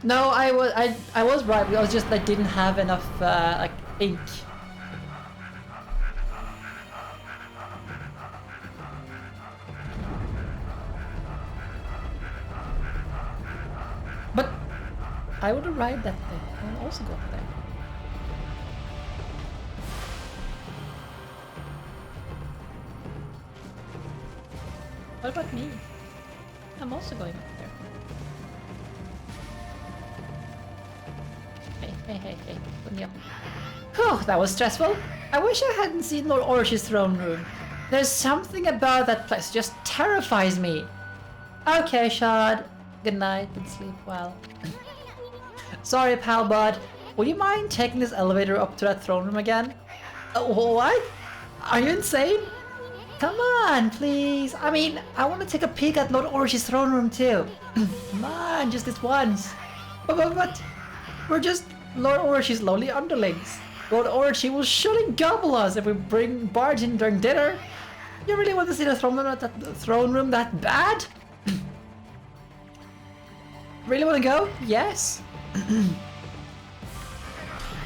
No, I was right. I was just I didn't have enough like ink. But I would have ride that thing. I would also go up there. What about me? I'm also going up there. Hey, put me up. Whew, that was stressful. I wish I hadn't seen Lord Orochi's throne room. There's something about that place just terrifies me. Okay, Shad. Good night and sleep well. Sorry, pal bud. Would you mind taking this elevator up to that throne room again? What? Are you insane? Come on, please. I mean, I want to take a peek at Lord Orochi's throne room too. Come on, just this once. But we're just Lord Orochi's lowly underlings. Lord Orochi will surely gobble us if we barge in during dinner. You really want to see the throne room that bad? Really want to go? Yes.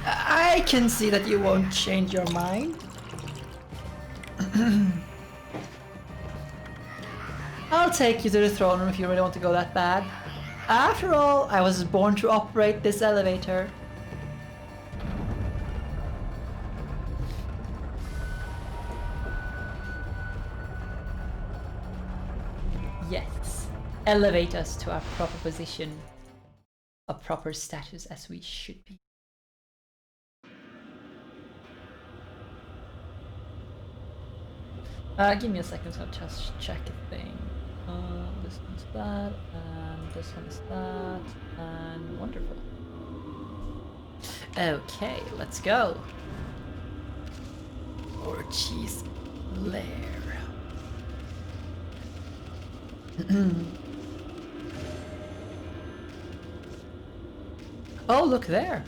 I can see that you won't change your mind. I'll take you to the throne room if you really want to go that bad. After all, I was born to operate this elevator. Yes, elevate us to our proper position, a proper status as we should be. Give me a second, so I'll just check a thing. This one's that, and this one's that, and wonderful. Okay, let's go. Orochi's lair. Oh, look there.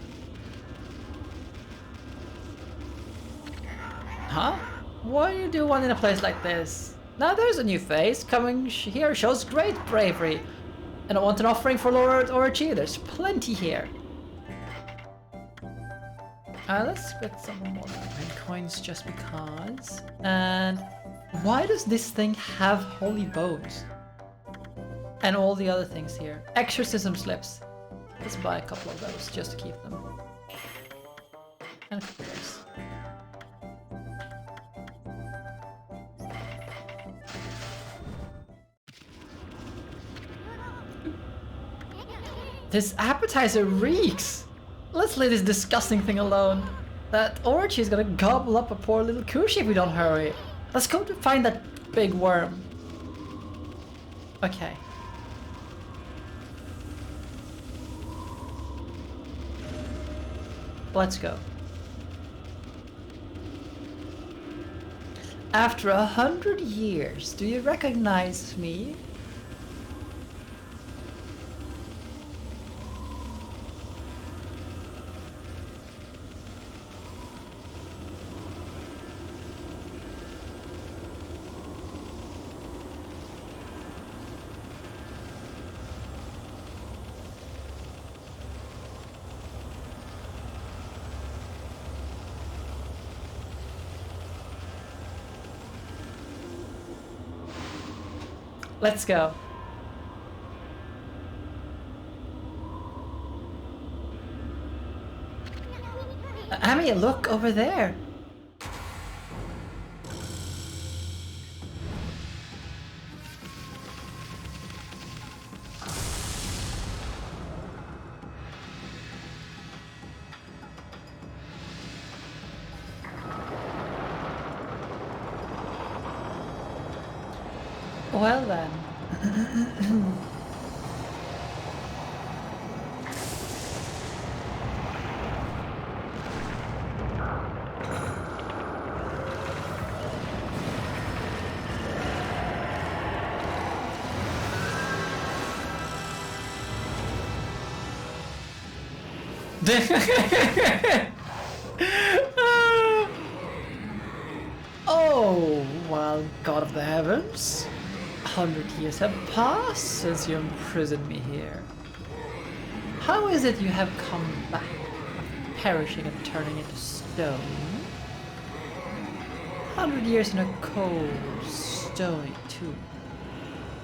Huh? What do you do one in a place like this? Now there's a new face coming here shows great bravery. And I want an offering for Lord Orochi. There's plenty here. Let's get some more diamond coins just because. And why does this thing have holy bones? And all the other things here. Exorcism slips. Let's buy a couple of those just to keep them. And a couple of those. This appetizer reeks! Let's leave this disgusting thing alone. That Orochi is gonna gobble up a poor little Kushi if we don't hurry. Let's go to find that big worm. Okay. Let's go. After 100 years, do you recognize me? Let's go. Amy, look over there. Well then. Oh, well, God of the heavens. 100 years have passed since you imprisoned me here. How is it you have come back, after perishing and turning into stone? 100 years in a cold, stony tomb.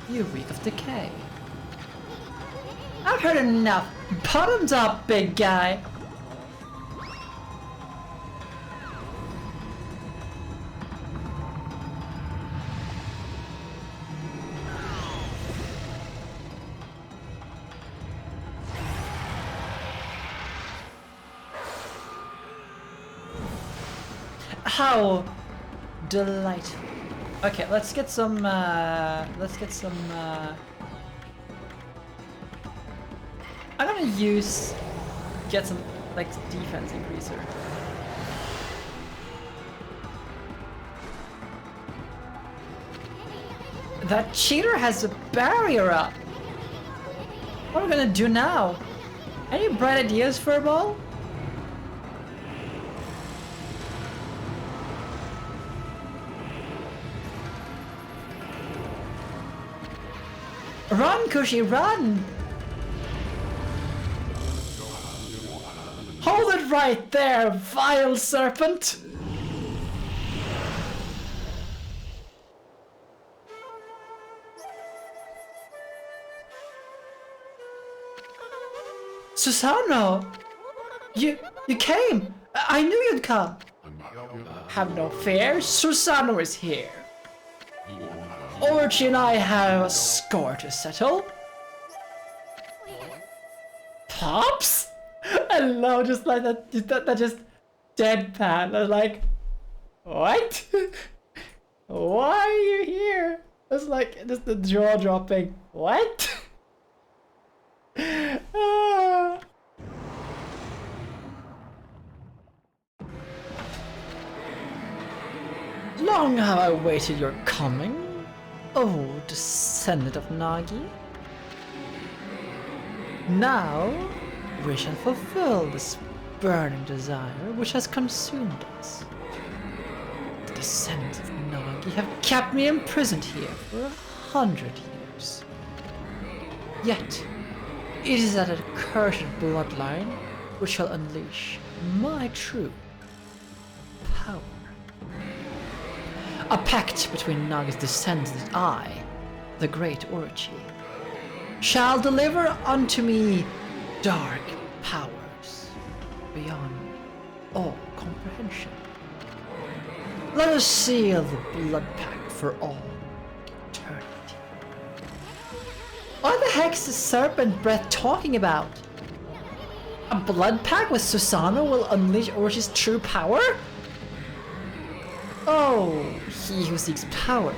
You reek of decay. I've heard enough. Bottoms up, big guy. How delightful. Okay, let's get some I'm gonna get some like defense increaser. That cheater has a barrier up. What are we gonna do now? Any bright ideas, Furball? Run, Kushi, run! Hold it right there, vile serpent! Susano! You came! I knew you'd come! Have no fear, Susano is here. Orochi and I have a score to settle. Pops? I love just like that just deadpan. I was like, what? Why are you here? It's like just the jaw dropping. What? Long have I waited your coming, oh descendant of Nagi. Now we shall fulfill this burning desire which has consumed us. The descendants of Nagi have kept me imprisoned here for 100 years. Yet, it is that accursed bloodline which shall unleash my true power. A pact between Naga's descendants and I, the great Orochi, shall deliver unto me dark powers beyond all comprehension. Let us seal the blood pact for all eternity. What the heck's the serpent breath talking about? A blood pact with Susano will unleash Orochi's true power? Oh, he who seeks power.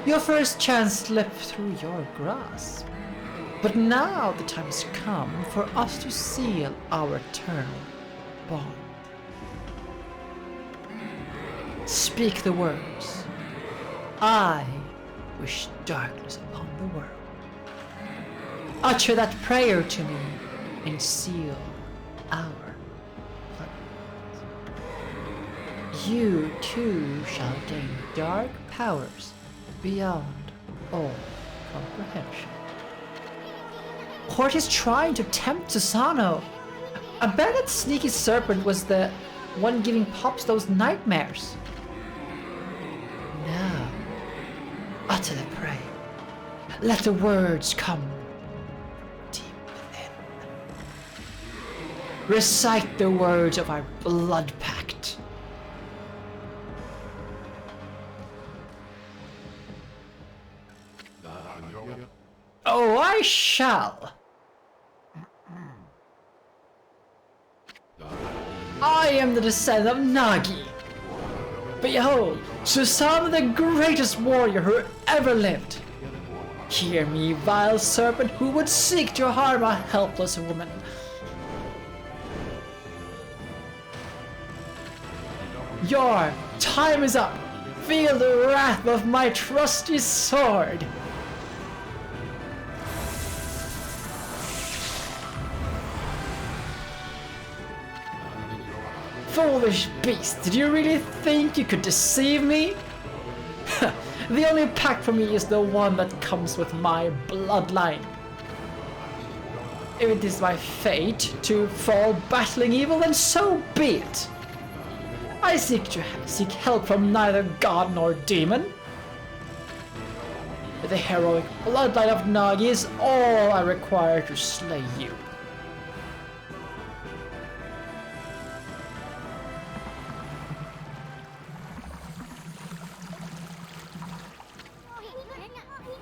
Your first chance slipped through your grasp. But now the time has come for us to seal our eternal bond. Speak the words. I wish darkness upon the world. Utter that prayer to me and seal our blood. You too shall gain dark powers beyond all comprehension. Hort is trying to tempt Susano. I bet that sneaky serpent was the one giving Pops those nightmares. Now, utter the prayer. Let the words come deep within. Recite the words of our blood pact. Oh, I shall. I am the descendant of Nagi. Behold, Susano the greatest warrior who ever lived. Hear me, vile serpent, who would seek to harm a helpless woman. Your time is up. Feel the wrath of my trusty sword. Foolish beast, did you really think you could deceive me? The only pact for me is the one that comes with my bloodline. If it is my fate to fall battling evil, then so be it. I seek help from neither god nor demon. The heroic bloodline of Nagi is all I require to slay you.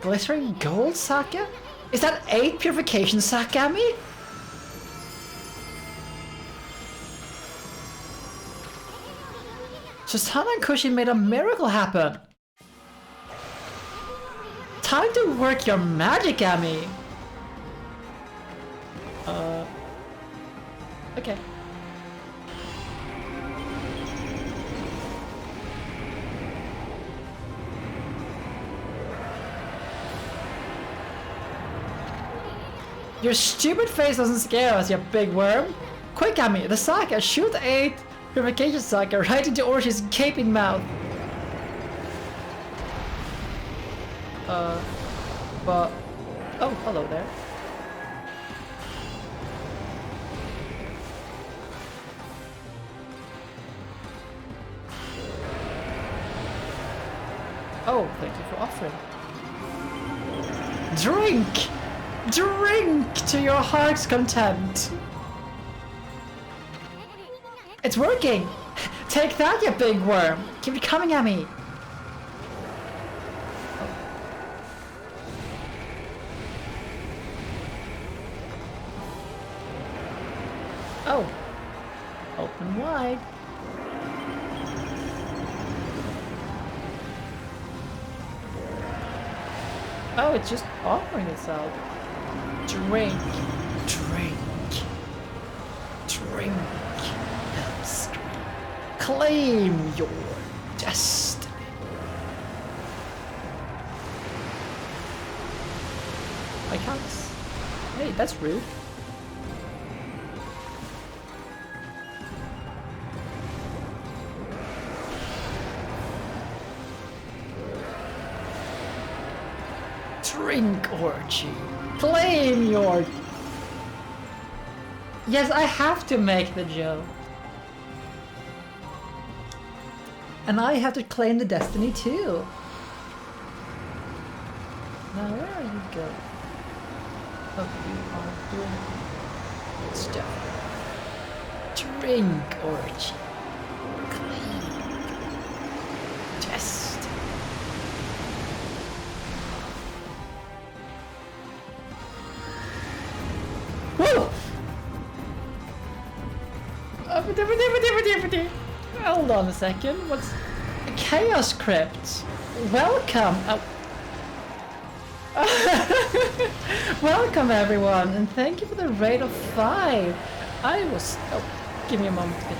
Glittering gold, Saka? Is that 8 purification Sakami? Susano and Kushi made a miracle happen. Time to work your magic, Ami. Okay. Your stupid face doesn't scare us, you big worm. Quick, Ami, the Saka, shoot 8 purification Saka right into Orochi's gaping mouth. But... Oh, hello there. Oh, thank you for offering. Drink! Drink to your heart's content! It's working! Take that, you big worm! Keep it coming at me! Oh. Open wide. Oh, it's just offering itself. Drink. Drink. Drink. Claim your destiny. I can't. Hey, that's rude. Drink, Orochi. Claim your... Yes, I have to make the joke. And I have to claim the destiny too. Now where are you going? Oh, you are doing stuff. Drink, Orochi. Claim destiny. Whoa! Hold on a second. What's a Chaos Crypt? Welcome. Oh. Welcome everyone, and thank you for the raid of 5. I was. Oh, give me a moment to get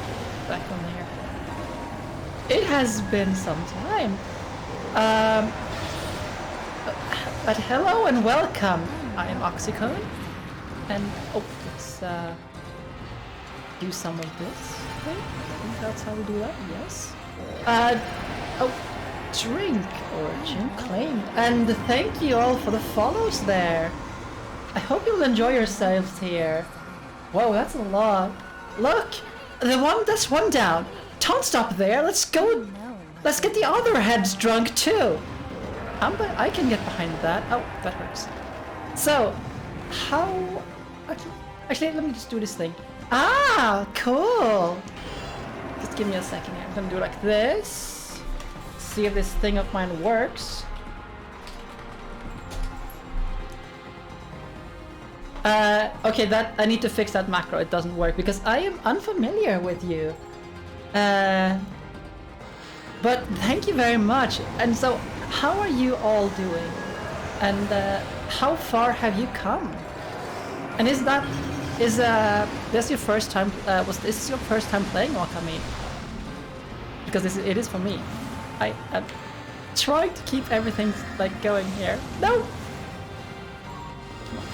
back on here. It has been some time. But hello and welcome. I am Oxycone. And oh, let's do some of this. Okay, I think that's how we do that. Yes. Oh, drink origin claimed, and thank you all for the follows there. I hope you'll enjoy yourselves here. Whoa, that's a lot. Look, that's one down. Don't stop there. Let's go. Let's get the other heads drunk too. I can get behind that. Oh, that hurts. So, how? Actually, let me just do this thing. Ah, cool. Just give me a second here. I'm gonna do it like this. See if this thing of mine works. Okay, that I need to fix that macro. It doesn't work because I am unfamiliar with you. But thank you very much. And so, how are you all doing? And how far have you come? And is this your first time? Was this your first time playing Okami? Because it is for me. I am trying to keep everything like going here. No. Come on.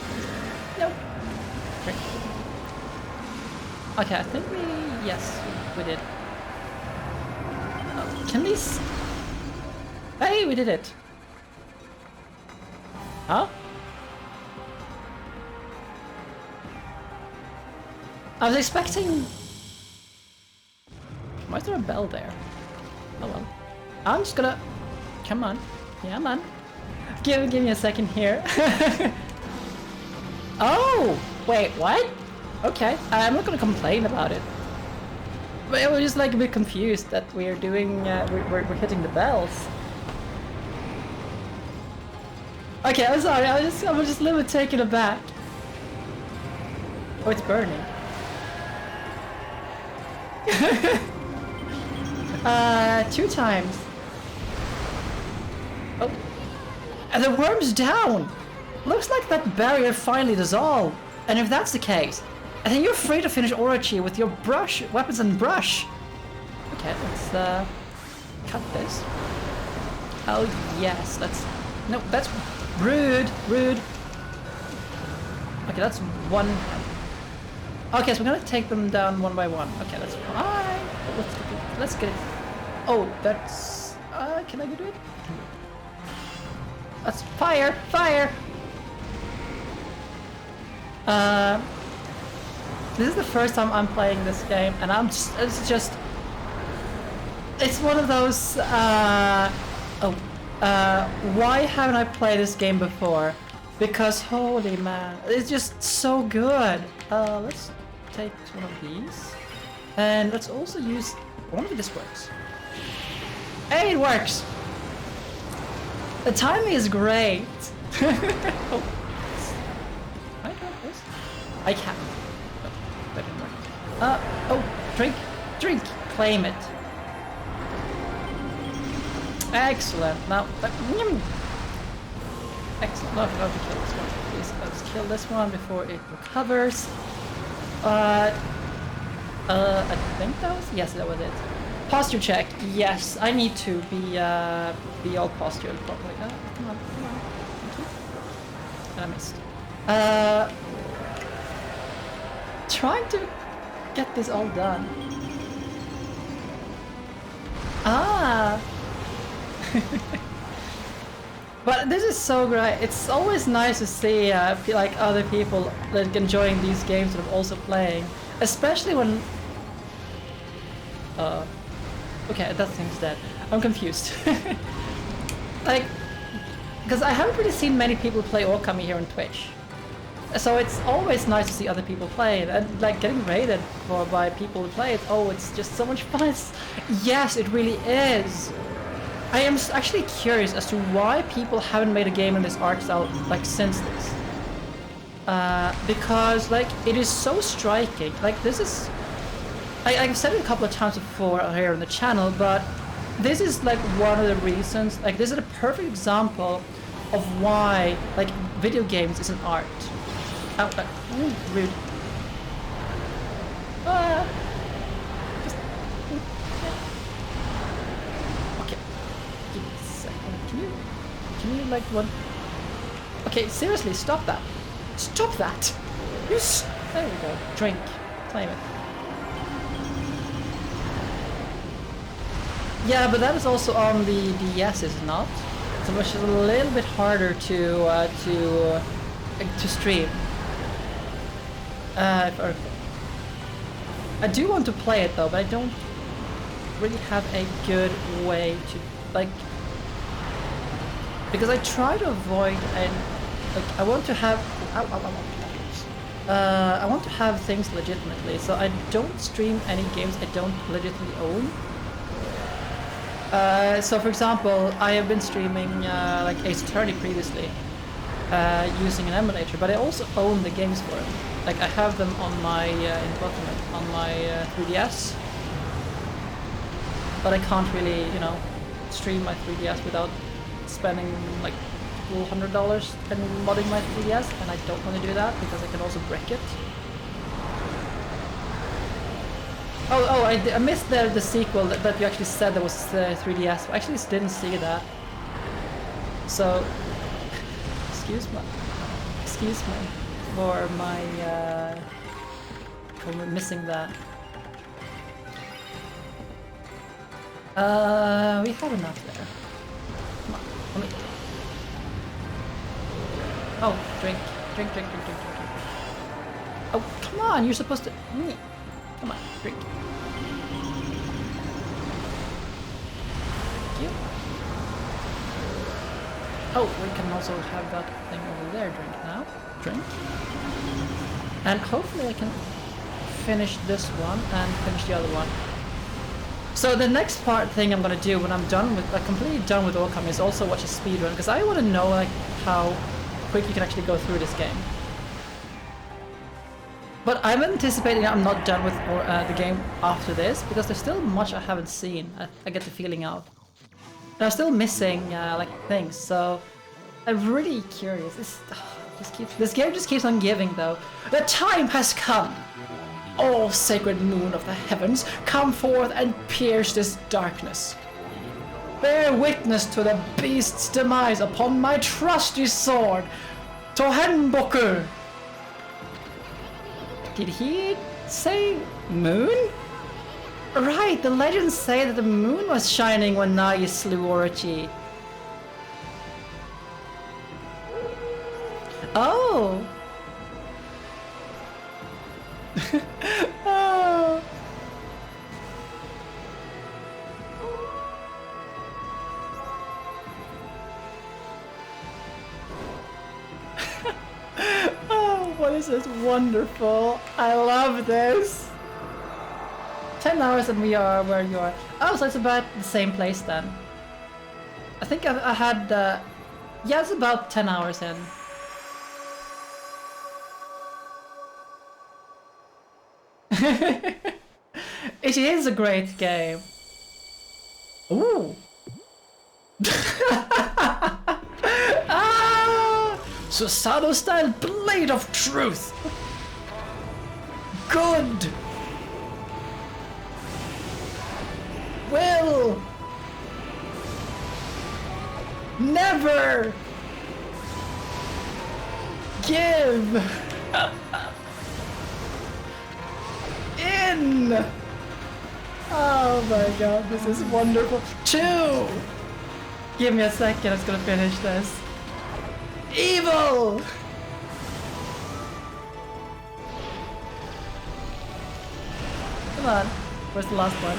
No. Okay, I think yes, we did. Oh, can these? Hey, we did it. Huh? I was expecting... Why is there a bell there? Oh well. I'm just gonna... Come on. Yeah, man. Give me a second here. Oh! Wait, what? Okay. I'm not gonna complain about it. But I was just like a bit confused that we're doing... we're hitting the bells. Okay, I'm sorry. I was just a little bit taken aback. Oh, it's burning. 2 times. Oh. And the worm's down! Looks like that barrier finally dissolved. And if that's the case, I think you're free to finish Orochi with your weapons and brush. Okay, let's cut this. Oh yes, no, that's rude. Okay, that's one. Okay, so we're gonna take them down one by one. Okay, that's fine. Let's get it. Oh, that's. Can I do it? That's fire! Fire! This is the first time I'm playing this game, and it's one of those, why haven't I played this game before? Because holy man, it's just so good. Let's take one of these, and let's also use, I wonder if this works. Hey, it works! The timing is great! Oh. Can I grab this? I can. No, that didn't work. Oh, drink! Drink! Claim it. Excellent. Now, excellent. No, to kill this one. Please, let's kill this one before it recovers. I think that was, yes, that was it. Posture check. Yes, I need to be all postured properly. Come on, come on. Thank you. And I missed. Trying to get this all done. Ah. But this is so great. It's always nice to see like other people like enjoying these games that I'm also playing, especially when. Okay, that thing's dead. I'm confused. Like, because I haven't really seen many people play Okami here on Twitch, so it's always nice to see other people play it, and like getting rated by people who play it. Oh, it's just so much fun. Yes, it really is. I am actually curious as to why people haven't made a game in this art style like since this. Because like it is so striking. Like this is. I've said it a couple of times before here on the channel, but this is like one of the reasons, like this is a perfect example of why like video games is an art. Ooh, rude. Just, okay, give me a second. Can you like one? Okay, seriously, stop that. Stop that. There we go. Drink. Claim it. Yeah, but that is also on the DS, is it not? So which is a little bit harder to stream. I do want to play it though, but I don't really have a good way to like, because I try to avoid and like I want to have I want to have things legitimately, so I don't stream any games I don't legitimately own. So for example, I have been streaming like Ace Attorney previously using an emulator, but I also own the games for it. Like I have them on my on my 3DS, but I can't really, you know, stream my 3DS without spending like $100 and modding my 3DS, and I don't want to do that because I can also break it. Oh, I missed the sequel that you actually said there was 3DS. I actually didn't see that. So, excuse me for my for missing that. We have enough there. Come on, let me. Oh, drink. Oh, come on! You're supposed to. Come on, drink. Thank you. Oh, we can also have that thing over there. Drink now. Drink. And hopefully I can finish this one and finish the other one. So the next thing I'm gonna do when I'm done with, like completely done with Okami, is also watch a speedrun, because I want to know like how quick you can actually go through this game. But I'm anticipating I'm not done with the game after this, because there's still much I haven't seen. I get the feeling of. And I'm still missing like things, so I'm really curious. This game just keeps on giving though. The time has come! O sacred moon of the heavens, come forth and pierce this darkness. Bear witness to the beast's demise upon my trusty sword, Tohenboku! Did he say moon? Right, the legends say that the moon was shining when Nagi slew Orochi. Oh! Oh! Oh, what is this wonderful? I love this! 10 hours and we are where you are. Oh, so it's about the same place then. I think I had... yeah, it's about 10 hours in. It is a great game. Ooh! Ah! Susanoo style blade of truth! Good! Will! Never! Give! In! Oh my god, this is wonderful. 2! Give me a second, I was gonna finish this. Evil! Come on, where's the last one?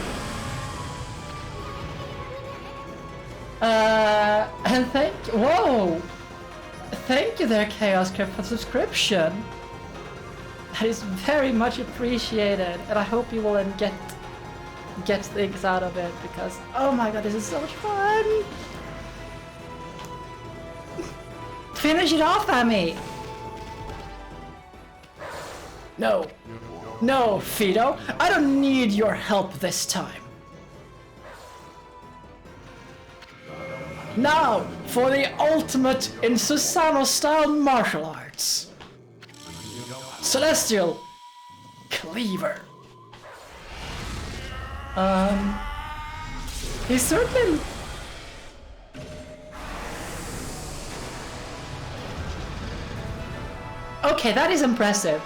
And whoa! Thank you there, Chaos Crypt, for the subscription. That is very much appreciated, and I hope you will then get things out of it, because oh my god, this is so much fun! Finish it off, Amy! No. No, Fido, I don't need your help this time. Now, for the ultimate in Susanoo-style martial arts. Celestial Cleaver. He's certainly... Okay, that is impressive.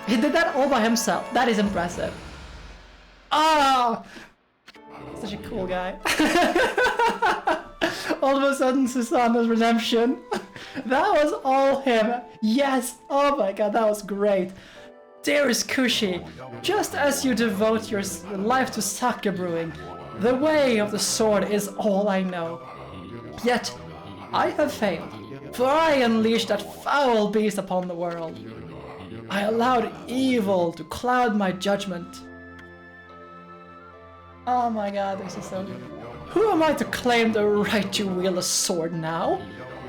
He did that all by himself. That is impressive. Ah! Such a cool guy. All of a sudden, Susanoo's redemption. That was all him. Yes. Oh my god, that was great. Dearest Kushi, just as you devote your life to sake brewing, the way of the sword is all I know. Yet, I have failed, for I unleashed that foul beast upon the world. I allowed evil to cloud my judgment. Oh my god, this is so good. Who am I to claim the right to wield a sword now?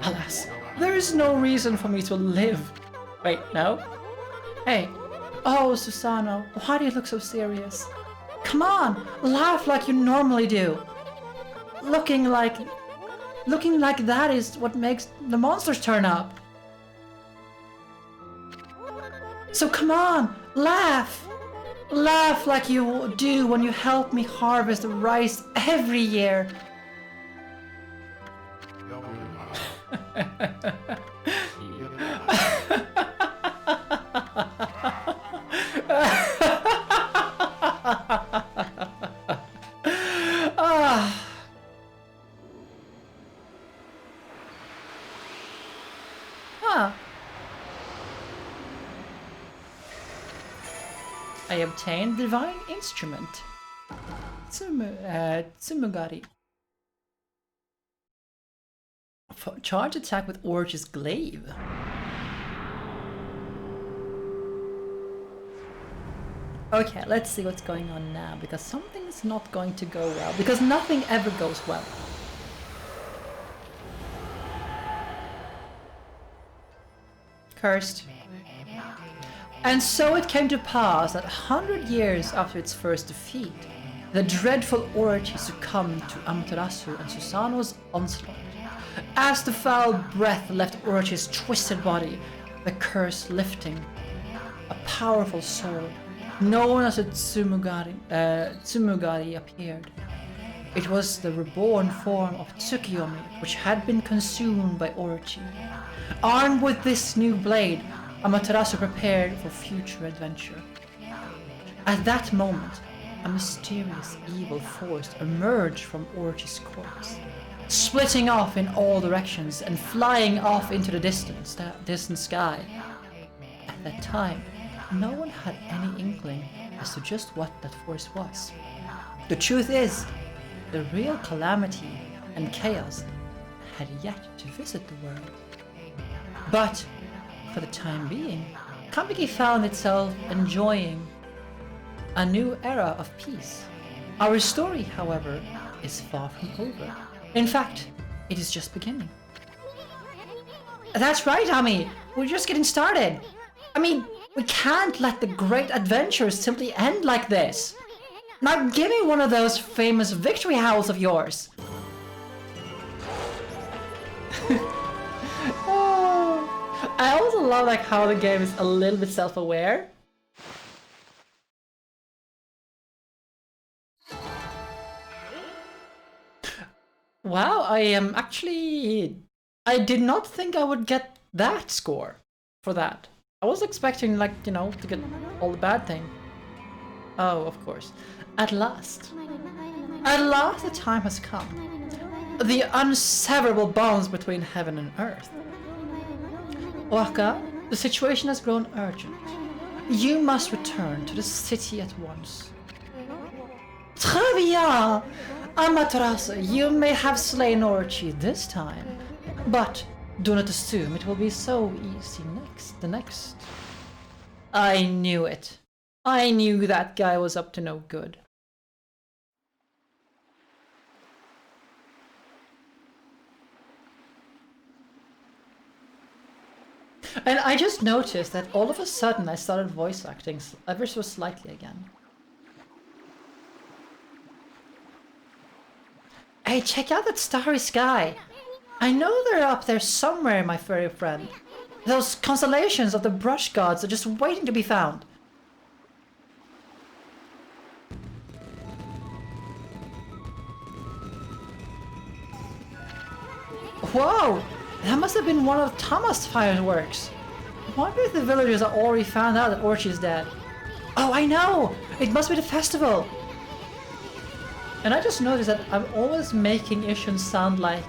Alas, there is no reason for me to live. Wait, no? Hey. Oh, Susanoo, why do you look so serious? Come on, laugh like you normally do. Looking like that is what makes the monsters turn up. So come on, laugh! Laugh like you do when you help me harvest the rice every year. I obtained Divine Instrument. Tsumugari. Charge attack with Orochi's glaive. Okay, let's see what's going on now, because something's not going to go well, because nothing ever goes well. Cursed. And so it came to pass that 100 years after its first defeat, the dreadful Orochi succumbed to Amaterasu and Susanoo's onslaught. As the foul breath left Orochi's twisted body, the curse lifting, a powerful sword, known as a Tsumugari appeared. It was the reborn form of Tsukiyomi, which had been consumed by Orochi. Armed with this new blade, Amaterasu prepared for future adventure. At that moment, a mysterious evil force emerged from Orochi's corpse, splitting off in all directions and flying off into the distant sky. At that time, no one had any inkling as to just what that force was. The truth is, the real calamity and chaos had yet to visit the world. But, for the time being, Kamiki found itself enjoying a new era of peace. Our story, however, is far from over. In fact, it is just beginning. That's right, Ami! We're just getting started! I mean, we can't let the great adventures simply end like this! Now give me one of those famous victory howls of yours! Oh, I also love like how the game is a little bit self-aware. Wow, I am actually... I did not think I would get that score for that. I was expecting, like, you know, to get all the bad thing. Oh, of course. At last. At last the time has come. The unseverable bonds between heaven and earth. Waka, the situation has grown urgent. You must return to the city at once. Très bien! Amaterasu, you may have slain Orochi this time, but do not assume it will be so easy the next. I knew it. I knew that guy was up to no good. And I just noticed that all of a sudden I started voice acting ever so slightly again. Hey, check out that starry sky! I know they're up there somewhere, my furry friend. Those constellations of the brush gods are just waiting to be found. Whoa! That must have been one of Thomas' fireworks. I wonder if the villagers are already found out that Orochi is dead. Oh, I know! It must be the festival! And I just noticed that I'm always making Ishun sound like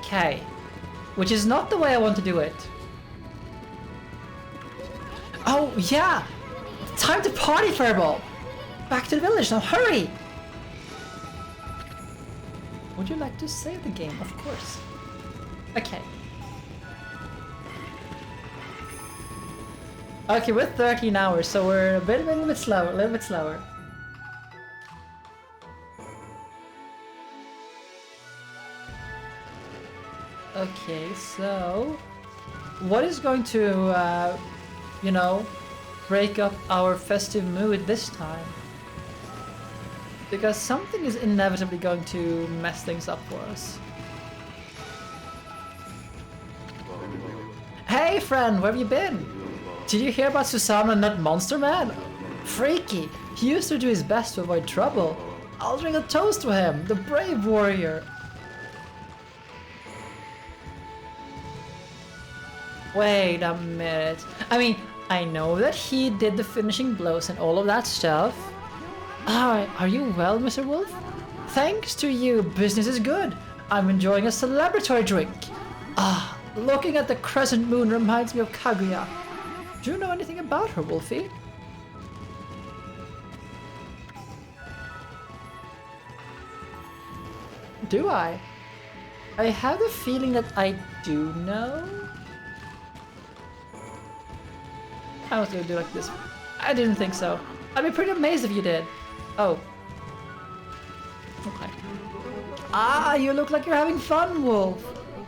Kay, which is not the way I want to do it. Oh yeah! Time to party, Furball! Back to the village, now hurry! Would you like to save the game? Of course. Okay. Okay, we're 13 hours, so we're a little bit slower. Okay, so what is going to, you know, break up our festive mood this time? Because something is inevitably going to mess things up for us. Hey friend, where have you been? Did you hear about Susanna and that monster man? Freaky! He used to do his best to avoid trouble. I'll drink a toast to him, the brave warrior. Wait a minute. I mean, I know that he did the finishing blows and all of that stuff. Are you well, Mr. Wolf? Thanks to you, business is good. I'm enjoying a celebratory drink. Looking at the crescent moon reminds me of Kaguya. Do you know anything about her, Wolfie? Do I? I have a feeling that I do know. I was gonna do like this. I didn't think so. I'd be pretty amazed if you did. Oh. Okay. You look like you're having fun, Wolf.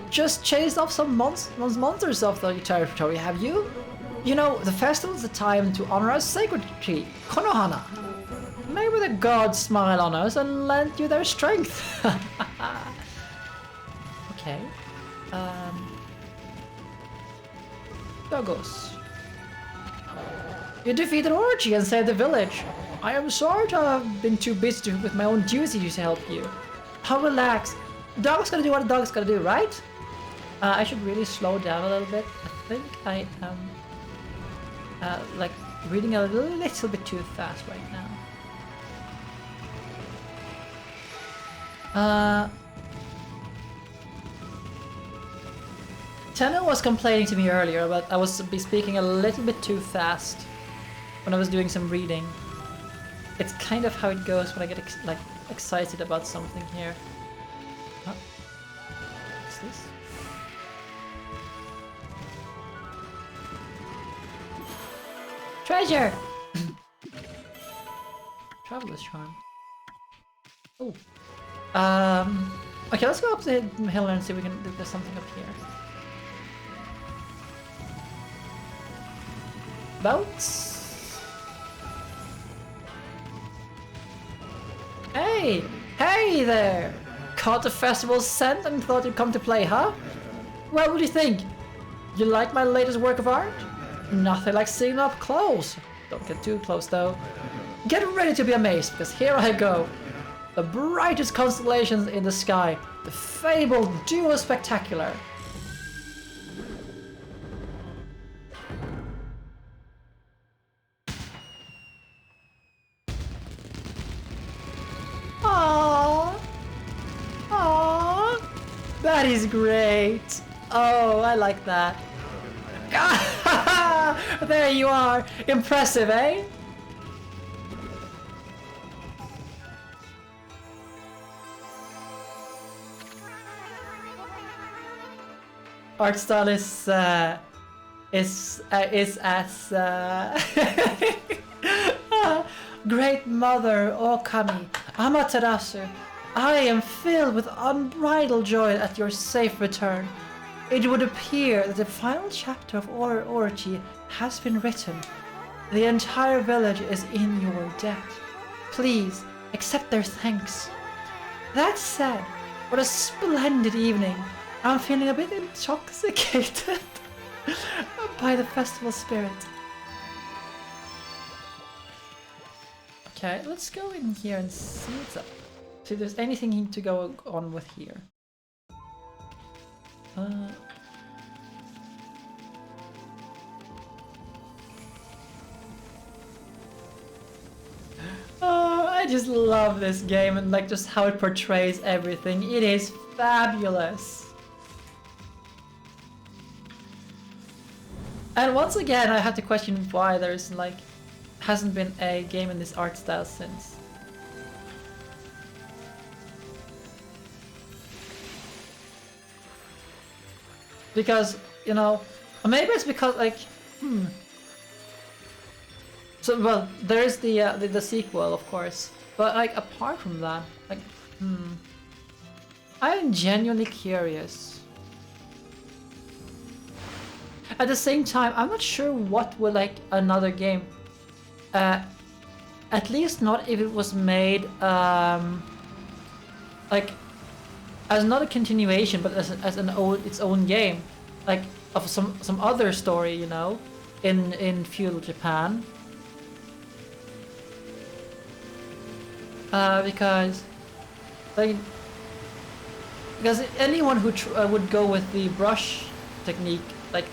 Just chased off some monsters off the territory, have you? You know, the festival's the time to honor our sacred tree, Konohana. Maybe the gods smile on us and lend you their strength. Okay. Dogos. You defeated Orochi and saved the village. I am sorry to have been too busy with my own duties to help you. How relax. The dog's gonna do what the dog's gonna do, right? I should really slow down a little bit. I think I am like reading a little bit too fast right now. Tenno was complaining to me earlier, but I was speaking a little bit too fast when I was doing some reading. It's kind of how it goes when I get excited about something here. Huh? What's this? Treasure! Traveler's charm. Oh. Okay, let's go up the hill and see if we can. There's something up here. Boats. Hey! Hey there! Caught the festival's scent and thought you'd come to play, huh? Well, what do you think? You like my latest work of art? Nothing like seeing it up close. Don't get too close though. Get ready to be amazed, because here I go. The brightest constellations in the sky. The fabled Duo Spectacular. Aww. Aww. That is great. Oh, I like that. There you are. Impressive, eh? Art style is as Great Mother Okami, Amaterasu, I am filled with unbridled joy at your safe return. It would appear that the final chapter of Orochi has been written. The entire village is in your debt. Please accept their thanks. That said, what a splendid evening. I'm feeling a bit intoxicated by the festival spirit. Okay, let's go in here and see what's up. See if there's anything to go on with here. Oh, I just love this game and like just how it portrays everything. It is fabulous. And once again, I had to question why there's like hasn't been a game in this art style since. Because, you know, maybe it's because like, So, well, there is the sequel, of course, but like apart from that, like, I am genuinely curious. At the same time, I'm not sure what would like another game, at least not if it was made like as not a continuation, but as its own game, like of some other story, you know, in feudal Japan. Because anyone who would go with the brush technique, like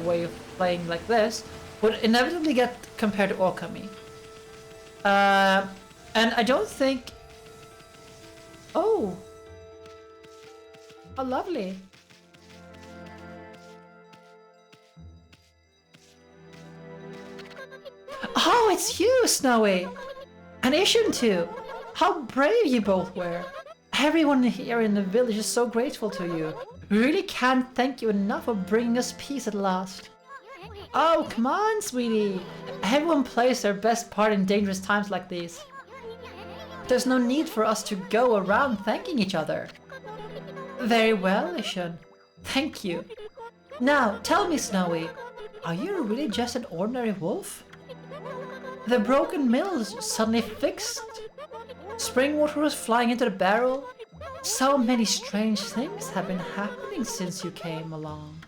way of playing like this, would inevitably get compared to Okami. And I don't think. Oh, how lovely! Oh, it's you, Snowy, and Ishin too. How brave you both were! Everyone here in the village is so grateful to you. We really can't thank you enough for bringing us peace at last. Oh, come on, sweetie! Everyone plays their best part in dangerous times like these. There's no need for us to go around thanking each other. Very well, Ishin. Thank you. Now, tell me, Snowy, are you really just an ordinary wolf? The broken mill's suddenly fixed. Spring water was flying into the barrel. So many strange things have been happening since you came along.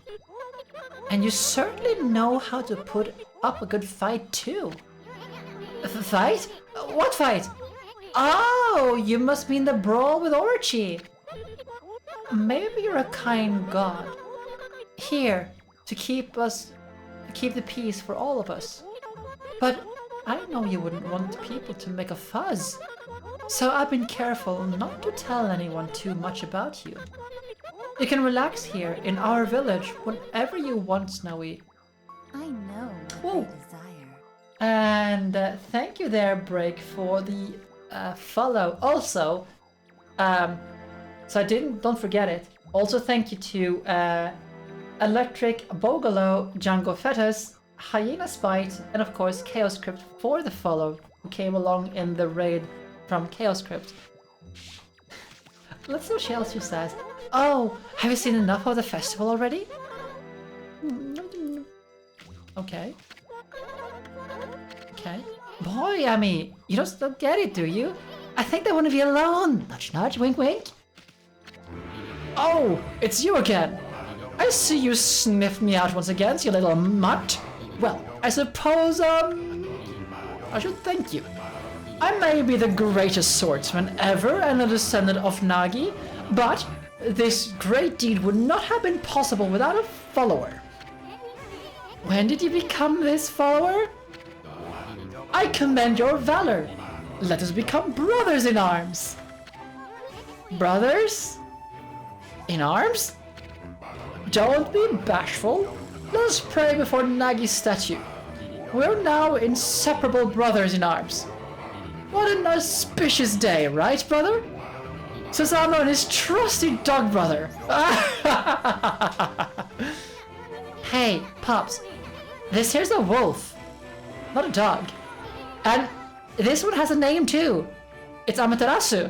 And you certainly know how to put up a good fight too. Fight? What fight? Oh, you must mean the brawl with Orochi. Maybe you're a kind god, here to keep the peace for all of us. But I know you wouldn't want people to make a fuss, so I've been careful not to tell anyone too much about you. You can relax here in our village whenever you want, Snowy. I know what Whoa. they desire. And thank you there, Break, for the follow. Also, so don't forget it. Also, thank you to Electric Bogolo, Django Fetus, Hyena Spite, and of course Chaos Crypt for the follow, who came along in the raid from Chaos Crypt. Let's see what else she says. Oh, have you seen enough of the festival already? Okay. Okay. Boy, Amy, you don't get it, do you? I think they want to be alone. Nudge, nudge, wink, wink. Oh, it's you again. I see you sniffed me out once again, you little mutt. Well, I suppose, I should thank you. I may be the greatest swordsman ever and a descendant of Nagi, but this great deed would not have been possible without a follower. When did you become this follower? I commend your valor. Let us become brothers in arms. Brothers? In arms? Don't be bashful. Let us pray before Nagi's statue. We're now inseparable brothers in arms. What an auspicious day, right, brother? Susano and his trusty dog brother. Hey, Pops. This here's a wolf, not a dog. And this one has a name too. It's Amaterasu.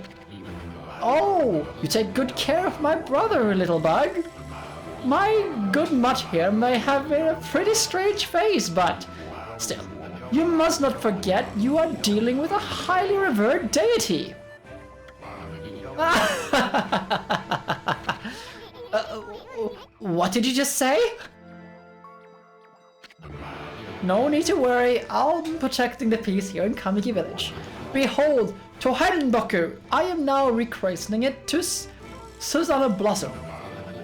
Oh, you take good care of my brother, little bug. My good mutt here may have a pretty strange face, but still, you must not forget you are dealing with a highly revered deity. What did you just say? No need to worry, I'll be protecting the peace here in Kamiki village. Behold, Tohenboku! I am now rechristening it to Susanna Blossom.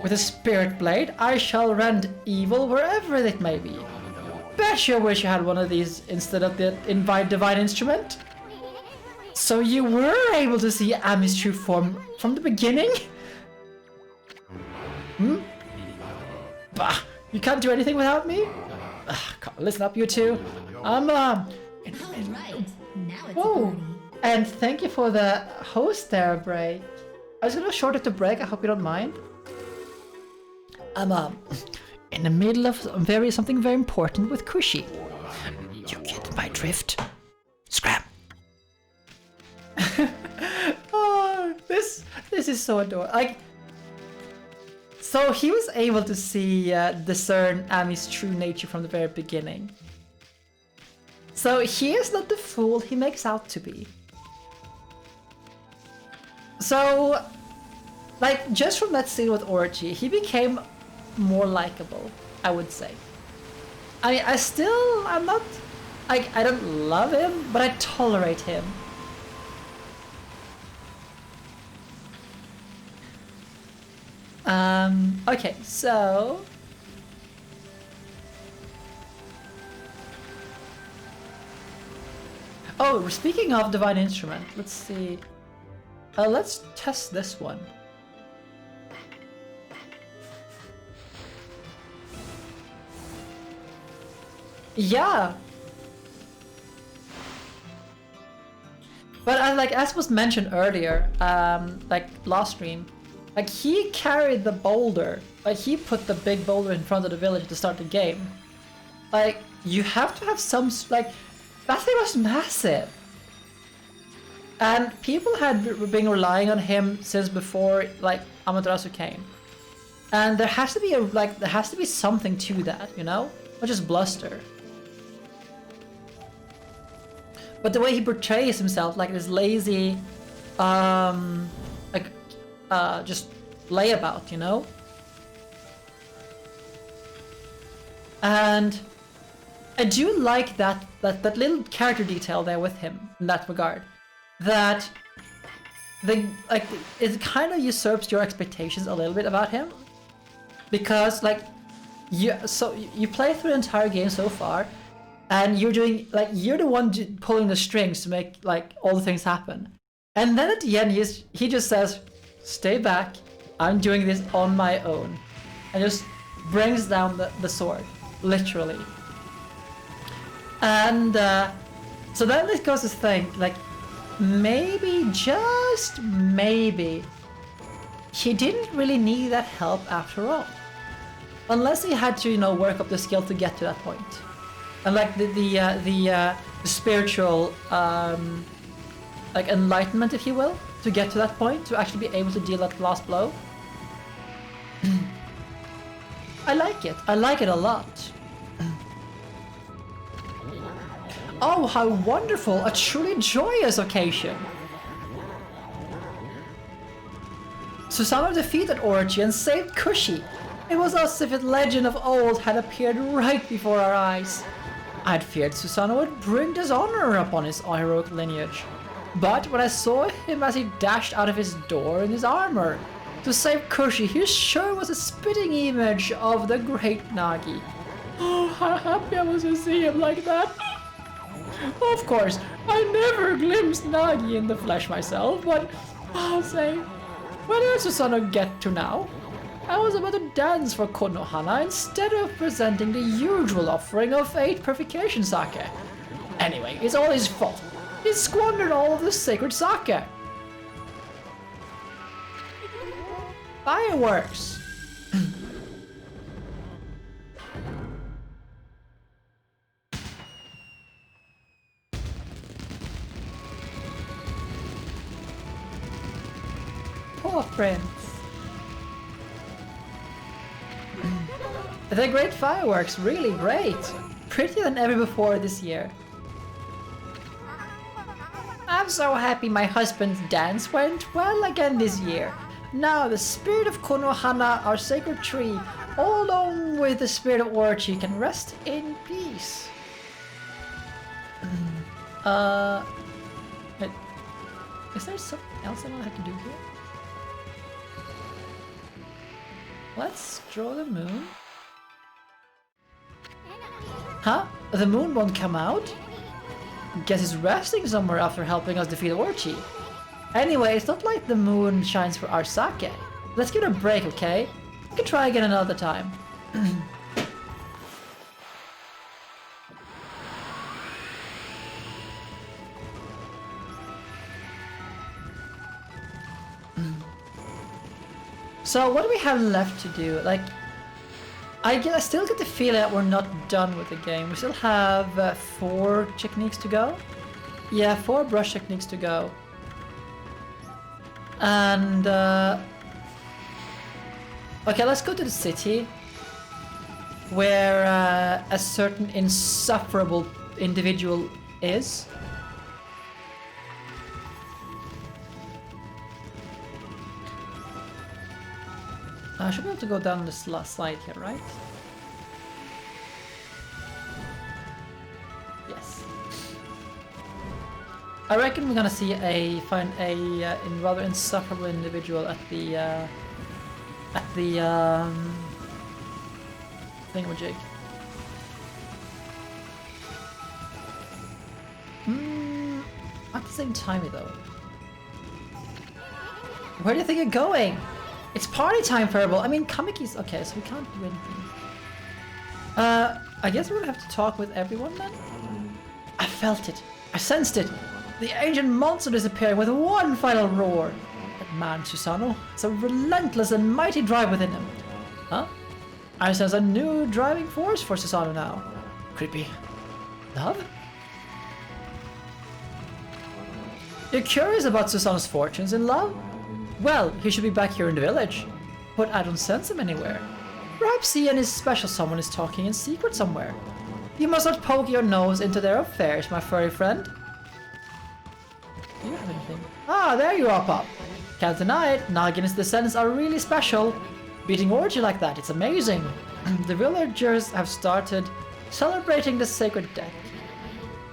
With a spirit blade, I shall rend evil wherever it may be. Bet you wish you had one of these instead of the divine instrument. So you were able to see Ami's true form from the beginning? Bah, you can't do anything without me? Listen up, you two. I'm, All right, now it's a Whoa! party. And thank you for the host there, Bray. I was gonna short it to break, I hope you don't mind. I'm, in the middle of something very important with Kushi. You get my drift? Scram! Oh, this is so adorable. Like, so he was able to see, discern Ami's true nature from the very beginning. So he is not the fool he makes out to be. So, like, just from that scene with Orochi, he became more likable, I would say. I mean, I'm not, like, I don't love him, but I tolerate him. Okay, so... Oh, speaking of Divine Instrument, let's see. Let's test this one. Yeah! But like, as was mentioned earlier, like last stream, like he carried the boulder, like he put the big boulder in front of the village to start the game. Like, you have to have some, like, that thing was massive. And people had been relying on him since before, like, Amaterasu came. And there has to be something to that, you know? Not just bluster. But the way he portrays himself, like this lazy, just layabout, you know? And I do like that little character detail there with him in that regard. That it kind of usurps your expectations a little bit about him. Because, like, So you play through the entire game so far, and you're doing like you're the one pulling the strings to make like all the things happen. And then at the end, he just says, "Stay back. I'm doing this on my own," and just brings down the sword, literally. And so then it goes to think like maybe, just maybe, he didn't really need that help after all. Unless he had to, work up the skill to get to that point. And like the spiritual like enlightenment, if you will, to get to that point, to actually be able to deal that last blow. I like it. I like it a lot. Oh, how wonderful! A truly joyous occasion! Susanoo defeated Orochi and saved Kushi. It was as if a legend of old had appeared right before our eyes. I'd feared Susanoo would bring dishonor upon his heroic lineage. But when I saw him as he dashed out of his door in his armor to save Kushi, he sure was a spitting image of the great Nagi. Oh, how happy I was to see him like that! Of course, I never glimpsed Nagi in the flesh myself, but I'll say, where did Susanoo get to now? I was about to dance for Konohana instead of presenting the usual offering of 8 purification sake. Anyway, it's all his fault. He squandered all of the sacred sake. Fireworks! Poor friends. They're great fireworks, really great. Prettier than ever before this year. I'm so happy my husband's dance went well again this year. Now the spirit of Konohana, our sacred tree, along with the spirit of Orochi, can rest in peace. Is there something else I have to do here? Let's draw the moon. Huh? The moon won't come out? Guess it's resting somewhere after helping us defeat Orochi. Anyway, it's not like the moon shines for our sake. Let's give it a break, okay? We can try again another time. So what do we have left to do? Like, I still get the feeling that we're not done with the game. We still have 4 techniques to go. Yeah, 4 brush techniques to go. And okay, let's go to the city where a certain insufferable individual is. I should be able to go down this last slide here, right? Yes. I reckon we're gonna see find a rather insufferable individual at the thingamajig. At the same time though. Where do you think you're going? It's party time, Furble. I mean, Kamiki's okay, so we can't do anything. I guess we're gonna have to talk with everyone then? I felt it. I sensed it. The ancient monster disappearing with one final roar. That man, Susanoo, has a relentless and mighty drive within him. Huh? I sense a new driving force for Susanoo now. Creepy. Love? You're curious about Susanoo's fortunes in love? Well, he should be back here in the village, but I don't sense him anywhere. Perhaps he and his special someone is talking in secret somewhere. You must not poke your nose into their affairs, my furry friend. Do you have anything? Ah, there you are, Pop. Can't deny it, Nagi and his descendants are really special. Beating Orochi like that, it's amazing. The villagers have started celebrating the sacred deck.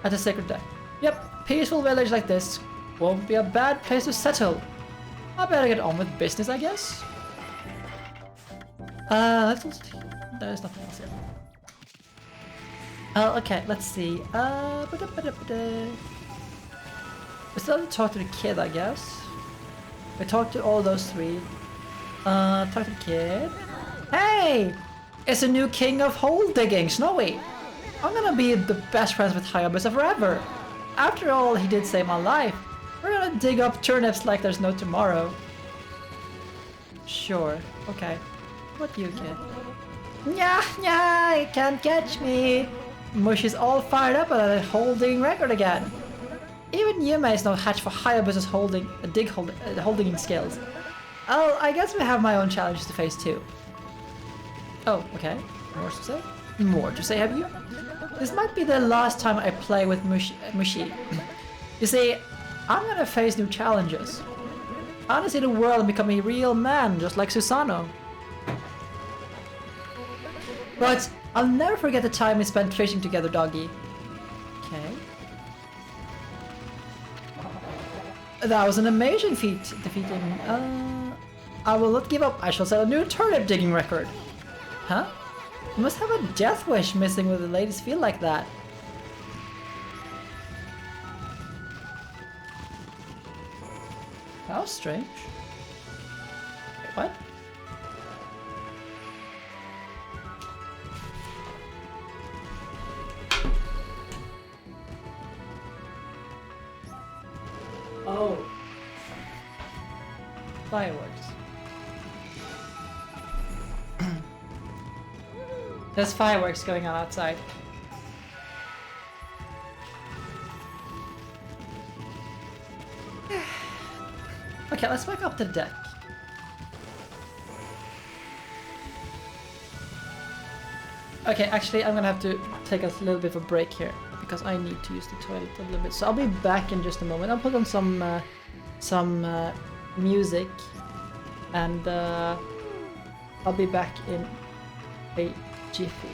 At the sacred deck. Yep, peaceful village like this won't be a bad place to settle. I better get on with business, I guess. there's nothing else here. Oh, okay, let's see. We still have to talk to the kid, I guess. We talked to all those three. Talk to the kid. Hey! It's a new king of hole digging, Snowy! I'm gonna be the best friends with Hayabusa forever! After all, he did save my life. We're gonna dig up turnips like there's no tomorrow. Sure, okay. What you, kid? Nya, you can't catch me! Mushi's all fired up about a holding record again. Even Yuma is no hatch for Hayabusa's holding skills. Oh, I guess we have my own challenges to face too. Oh, okay. More to say? More to say, have you? This might be the last time I play with Mushi. You see, I'm gonna face new challenges. I wanna see the world and become a real man, just like Susano. But I'll never forget the time we spent fishing together, doggy. Okay. That was an amazing feat, defeating... I will not give up. I shall set a new turnip digging record. Huh? You must have a death wish missing with the ladies feel like that. That was strange. Wait, what? Oh. Fireworks. There's fireworks going on outside. Okay, let's back up to the deck. Okay, actually, I'm gonna have to take a little bit of a break here because I need to use the toilet a little bit. So I'll be back in just a moment. I'll put on some music, and I'll be back in a jiffy.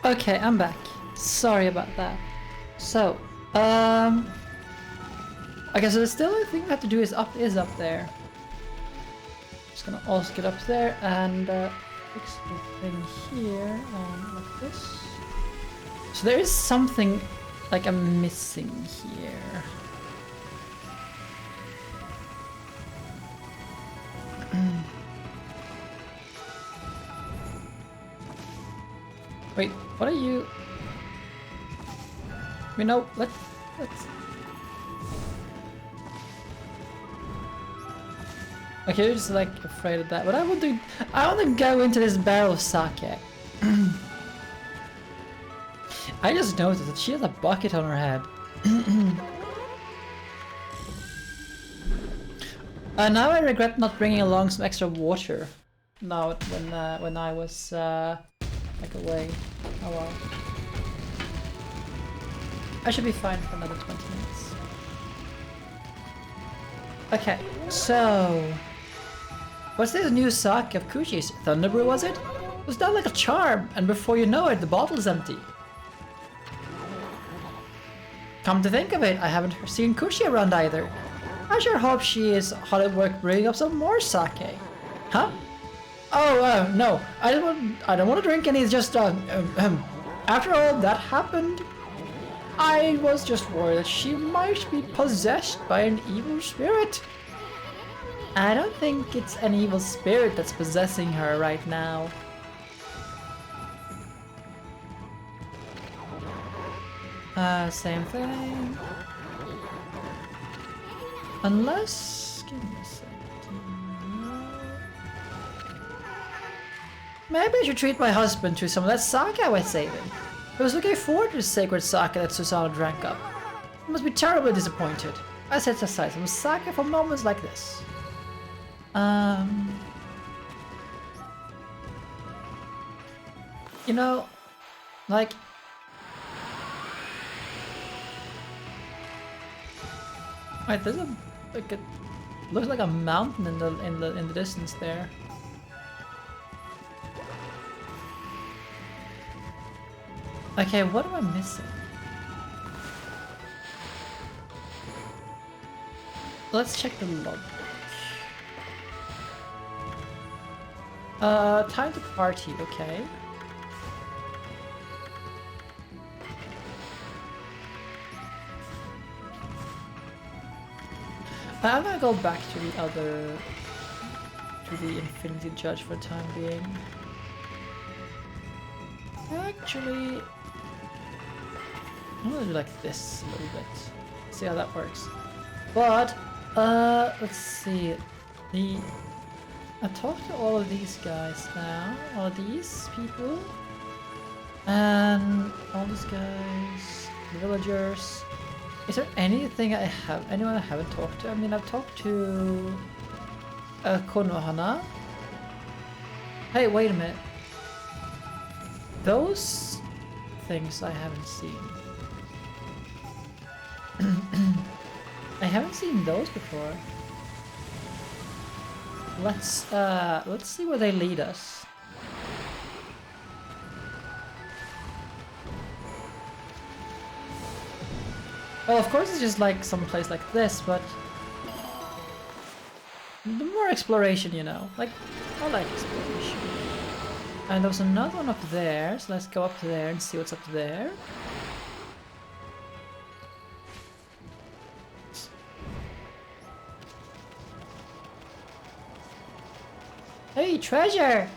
Okay, I'm back. Sorry about that. So, okay, so the still only thing I have to do is up there. Just gonna also get up there and fix the thing here like this. So there is something like I'm missing here. Wait, what are you? Let's. Okay, you're just like afraid of that, but I want to go into this barrel of sake. I just noticed that she has a bucket on her head. Now I regret not bringing along some extra water. Now when I was like away. Oh well. I should be fine for another 20 minutes. Okay, so what's this new sake of Kushi's? Thunderbrew, was it? It was done like a charm, and before you know it, the bottle's empty. Come to think of it, I haven't seen Kushi around either. I sure hope she is hard at work brewing up some more sake. Huh? Oh, no, I don't want to drink any, it's just, after all that happened, I was just worried that she might be possessed by an evil spirit. I don't think it's an evil spirit that's possessing her right now. Same thing. Unless... give me a second. Maybe I should treat my husband to some of that sake I was saving. I was looking forward to the sacred sake that Susanna drank up. I must be terribly disappointed. I set aside some sake for moments like this. You know, like... Wait, there's a looks like a mountain in the distance there. Okay, what am I missing? Let's check the log. Time to party, okay. I'm gonna go back to the Infinity Judge for the time being. Actually, I'm gonna do like this a little bit. See how that works. But let's see. I talked to all of these guys now, all these people, and all these guys, the villagers. Is there anything anyone I haven't talked to? I mean, I've talked to Konohana. Hey, wait a minute. Those things I haven't seen. I haven't seen those before. Let's see where they lead us. Well, of course it's just like some place like this, but the more exploration, you know. Like, I like exploration. And there was another one up there, so let's go up there and see what's up there. Hey, treasure!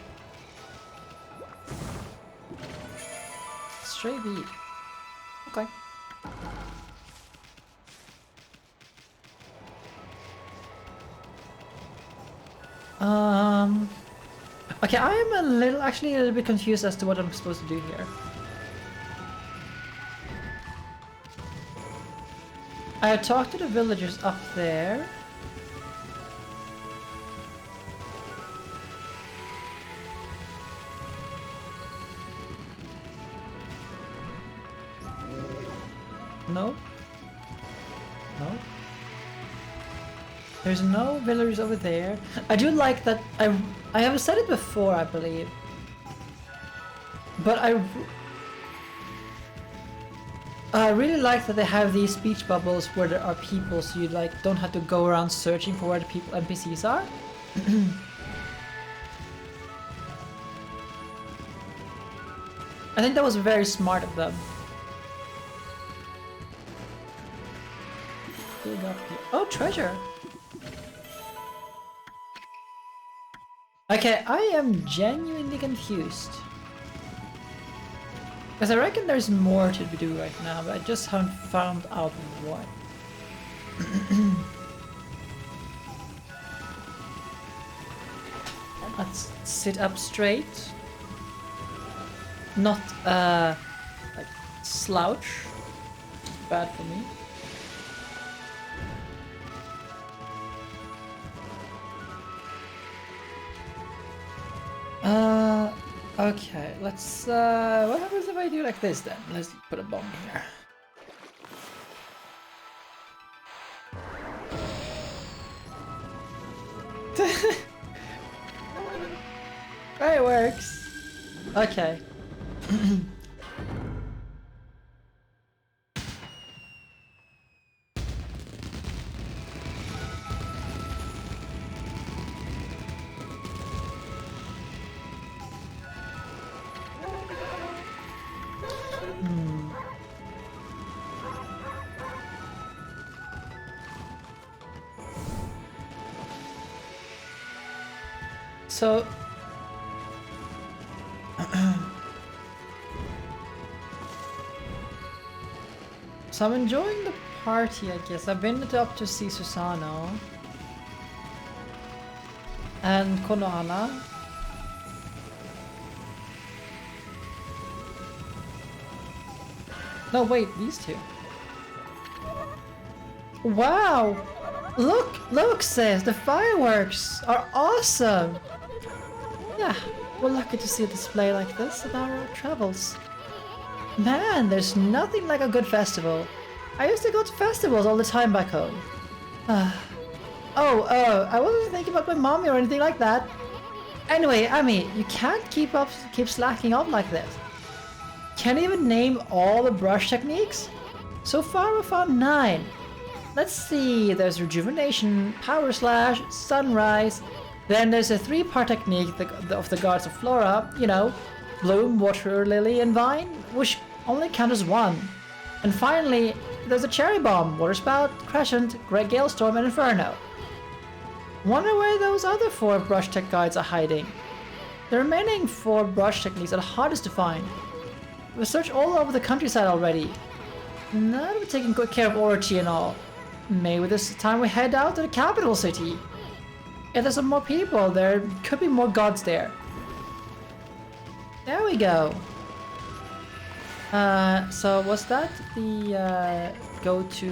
Stray bead. Okay. Okay, I am actually a little bit confused as to what I'm supposed to do here. I talked to the villagers up there. No? No? There's no villagers over there. I do like that. I have said it before, I believe. But I really like that they have these speech bubbles where there are people, so you like don't have to go around searching for where the people NPCs are. I think that was very smart of them. Oh, treasure! Okay, I am genuinely confused. Because I reckon there's more to do right now, but I just haven't found out what. Let's sit up straight. Not, like, slouch. Bad for me. Okay, let's, what happens if I do like this then? Let's put a bomb here. It works. Okay. So so I'm enjoying the party, I guess. I've been up to see Susano and Konohana. No, wait, these two. Wow! Look, sis, the fireworks are awesome! Yeah, we're lucky to see a display like this in our travels. Man, there's nothing like a good festival. I used to go to festivals all the time back home. I wasn't thinking about my mommy or anything like that. Anyway, Ami, you can't keep slacking off like this. Can't even name all the brush techniques? So far we found 9. Let's see, there's rejuvenation, power slash, sunrise. Then there's a 3-part technique of the gods of Flora, you know, bloom, water, lily, and vine, which only count as 1. And finally, there's a cherry bomb, water spout, crescent, great gale storm, and inferno. Wonder where those other 4 brush tech guides are hiding. The remaining 4 brush techniques are the hardest to find. We've searched all over the countryside already. Now that we're taking good care of Orochi and all, maybe this time we head out to the capital city. If there's some more people, there could be more gods there. There we go. So was that the, go to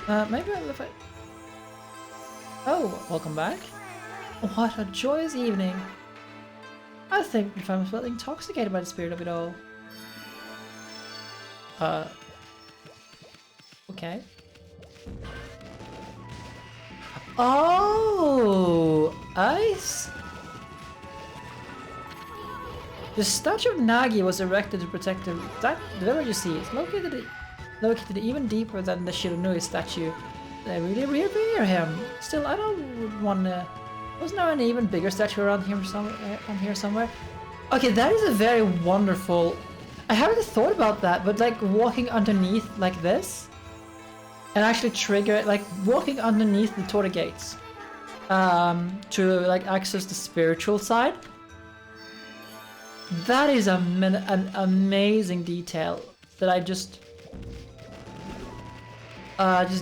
the... maybe if I... Oh, welcome back. What a joyous evening. I think if I'm well intoxicated by the spirit of it all. Okay. Oh, ice. The statue of Nagi was erected to protect the village you see. It's located even deeper than the Shiranui statue. They really revere him. Still, I don't want to... Wasn't there an even bigger statue around here somewhere? Okay, that is a very wonderful... I haven't thought about that, but like walking underneath like this and actually trigger it, like walking underneath the Torah gates to like access the spiritual side. That is an amazing detail that I just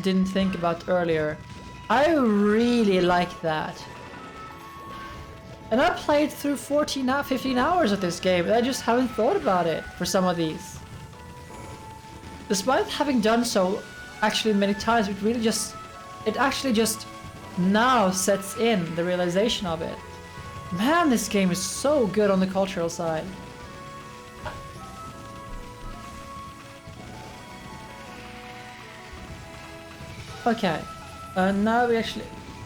didn't think about earlier. I really like that. And I played through 15 hours of this game, and I just haven't thought about it for some of these. Despite having done so actually many times, it actually just now sets in the realization of it. Man, this game is so good on the cultural side. Okay, now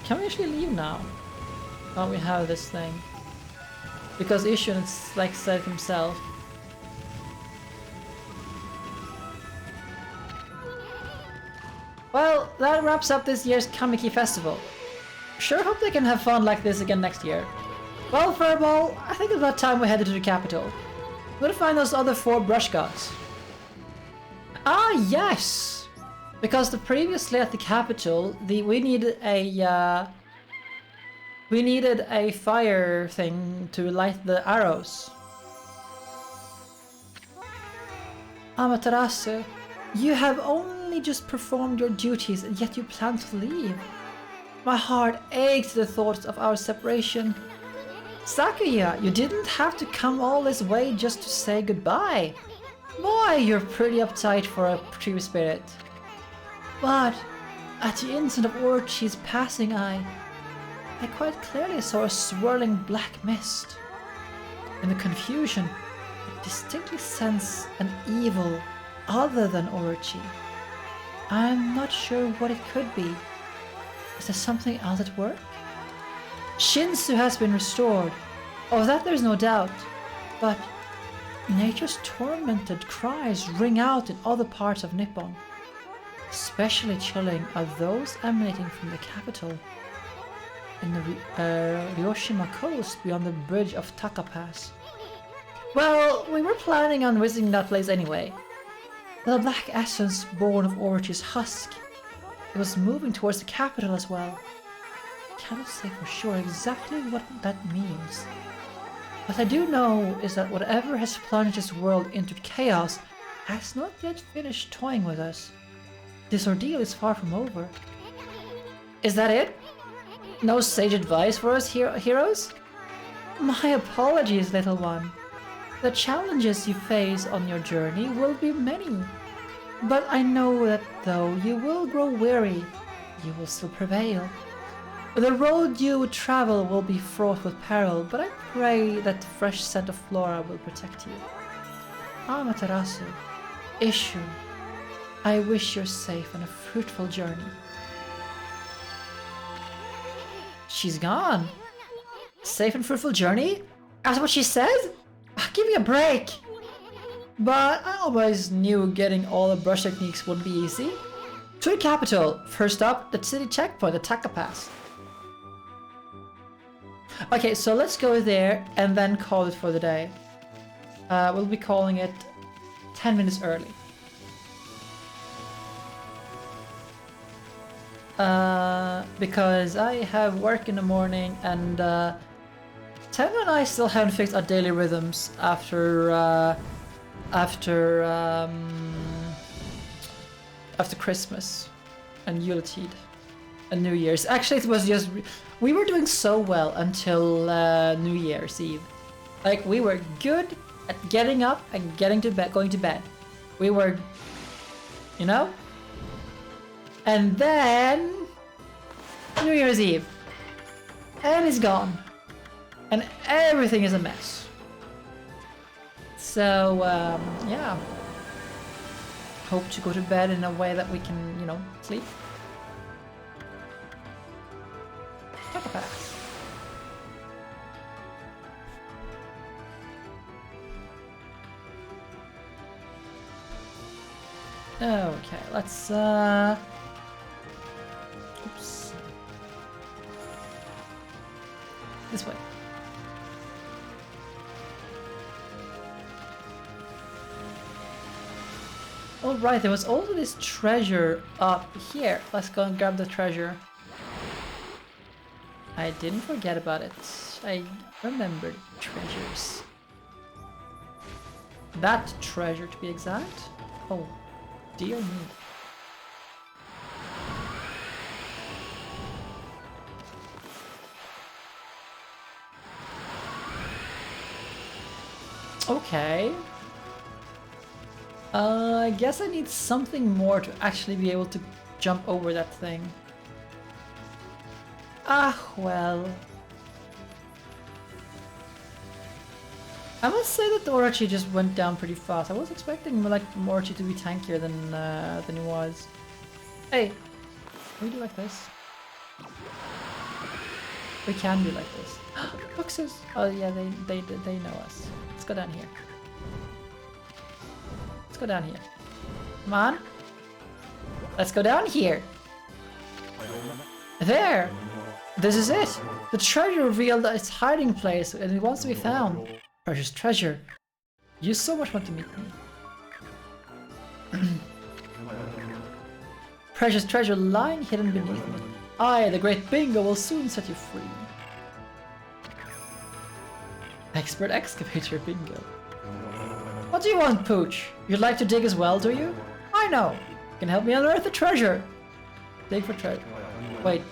can we actually leave now? Oh, we have this thing. Because Ishun like said himself. Well, that wraps up this year's Kamiki Festival. Sure hope they can have fun like this again next year. Well, Furball, I think it's about time we headed to the capital. We're gonna find those other 4 brush gods. Ah, yes! Because previously at the capital, we needed a fire thing to light the arrows. Amaterasu, you have only just performed your duties and yet you plan to leave. My heart aches at the thoughts of our separation. Sakuya, you didn't have to come all this way just to say goodbye. Boy, you're pretty uptight for a tree spirit. But at the instant of Orochi's passing, I quite clearly saw a swirling black mist. In the confusion, I distinctly sense an evil other than Orochi. I'm not sure what it could be. Is there something else at work? Shinsu has been restored. Of that there's no doubt. But nature's tormented cries ring out in other parts of Nippon. Especially chilling are those emanating from the capital. In the Ryoshima coast beyond the bridge of Taka Pass. Well, we were planning on visiting that place anyway. The black essence born of Orochi's husk. It was moving towards the capital as well. I cannot say for sure exactly what that means. What I do know is that whatever has plunged this world into chaos has not yet finished toying with us. This ordeal is far from over. Is that it? No sage advice for us heroes? My apologies, little one. The challenges you face on your journey will be many. But I know that though you will grow weary, you will still prevail. The road you would travel will be fraught with peril, but I pray that the fresh scent of flora will protect you. Amaterasu, Ishun, I wish you safe and a fruitful journey. She's gone. Safe and fruitful journey? That's what she said? Give me a break! But I always knew getting all the brush techniques wouldn't be easy. To the capital. First up, the city checkpoint, the Taka Pass. Okay, so let's go there and then call it for the day. We'll be calling it 10 minutes early. Because I have work in the morning and Tem and I still haven't fixed our daily rhythms after Christmas and Yuletide and New Year's. Actually, it was just we were doing so well until New Year's Eve. Like we were good at getting up and going to bed. We were, you know. And then New Year's Eve, and it's gone, and everything is a mess. So yeah, hope to go to bed in a way that we can, you know, sleep. Take a pass. Okay, let's oops. This way. Oh right, there was also this treasure up here. Let's go and grab the treasure. I didn't forget about it. I remembered treasures. That treasure to be exact. Oh, dear me. Okay. I guess I need something more to actually be able to jump over that thing. Ah, well. I must say that Orochi just went down pretty fast. I was expecting like Orochi to be tankier than he was. Hey, can we do like this? We can do like this. Look, boxes? Oh yeah, they know us. Let's go down here. Let's go down here. Come on. Let's go down here. There! This is it! The treasure revealed its hiding place and it wants to be found. Precious treasure. You so much want to meet me. Precious treasure lying hidden beneath me. I, the great Bingo, will soon set you free. Expert excavator Bingo. What do you want, Pooch? You'd like to dig as well, do you? I know! You can help me unearth the treasure! Dig for treasure. Wait.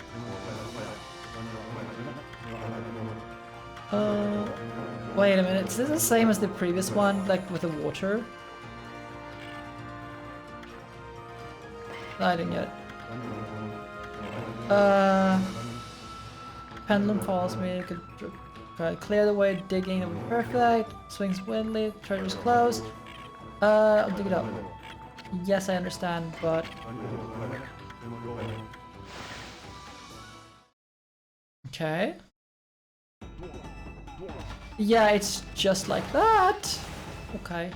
Wait a minute, is this the same as the previous one, like with the water? No, I didn't get it. Pendulum follows me, you could try to clear the way, digging, it'll be perfect. Swings windly, treasure's closed. I'll dig it up. Yes, I understand, but... Okay. Yeah, it's just like that. Okay.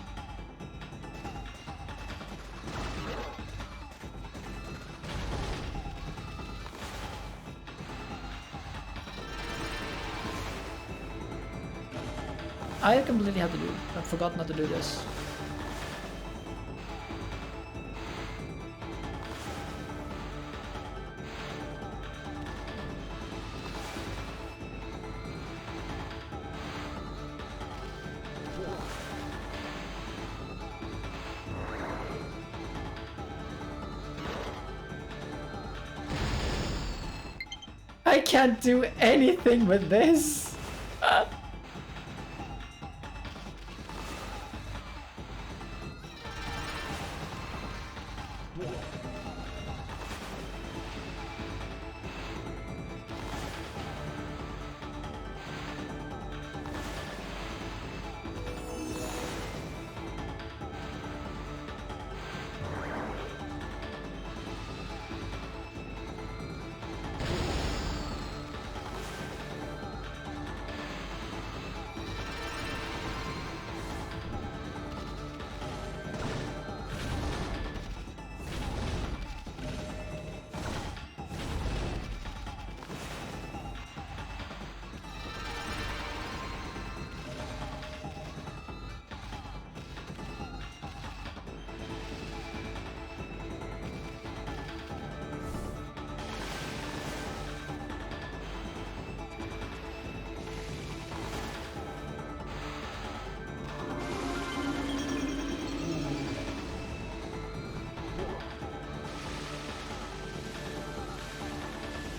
I completely have to do. I've forgotten how to do this. I can't do anything with this.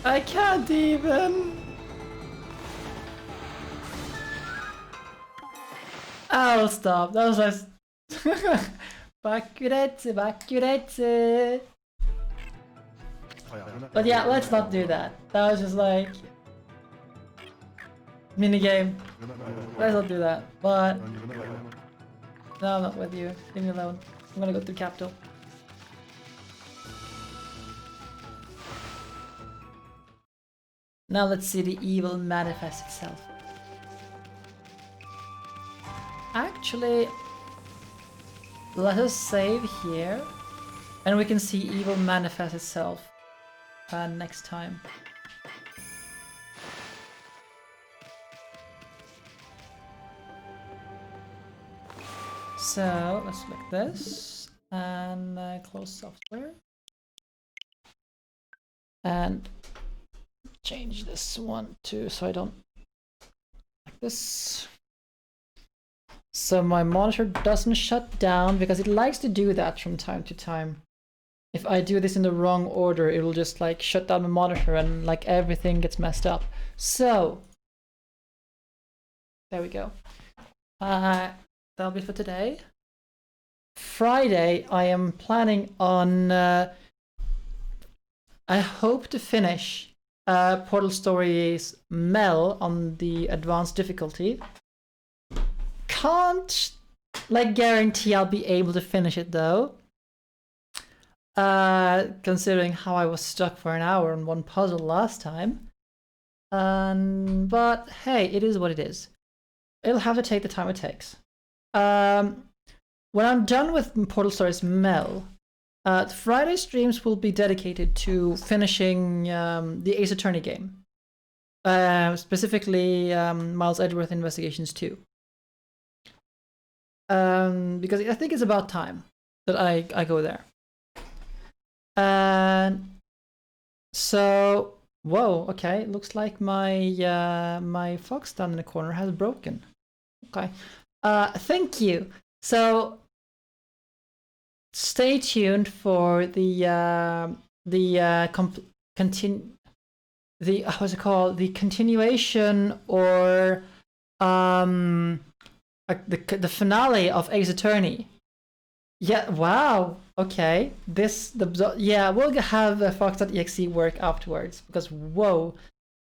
I can't even. I'll stop. That was just. Bakuretsu. But yeah, let's not do that. That was just like minigame. Let's not do that. But no, I'm not with you. Leave me alone. I'm gonna go to the capital. Now let's see the evil manifest itself. Actually, let us save here, and we can see evil manifest itself next time. So let's look at this and close software and change this one too, so I don't like this. So my monitor doesn't shut down because it likes to do that from time to time. If I do this in the wrong order, it will just like shut down my monitor and like everything gets messed up. So there we go. That'll be for today. Friday, I am planning on. I hope to finish Portal Stories Mel on the advanced difficulty. Can't like guarantee I'll be able to finish it though. Considering how I was stuck for an hour on one puzzle last time. But hey, it is what it is. It'll have to take the time it takes. When I'm done with Portal Stories Mel, Friday streams will be dedicated to finishing the Ace Attorney game. Specifically, Miles Edgeworth Investigations 2. Because I think it's about time that I go there. So, whoa, okay, looks like my my fox down in the corner has broken. Okay, thank you. So, stay tuned for the what's it called? The continuation or the finale of Ace Attorney. Yeah, wow. Okay. Yeah, we'll have Fox.exe work afterwards because whoa,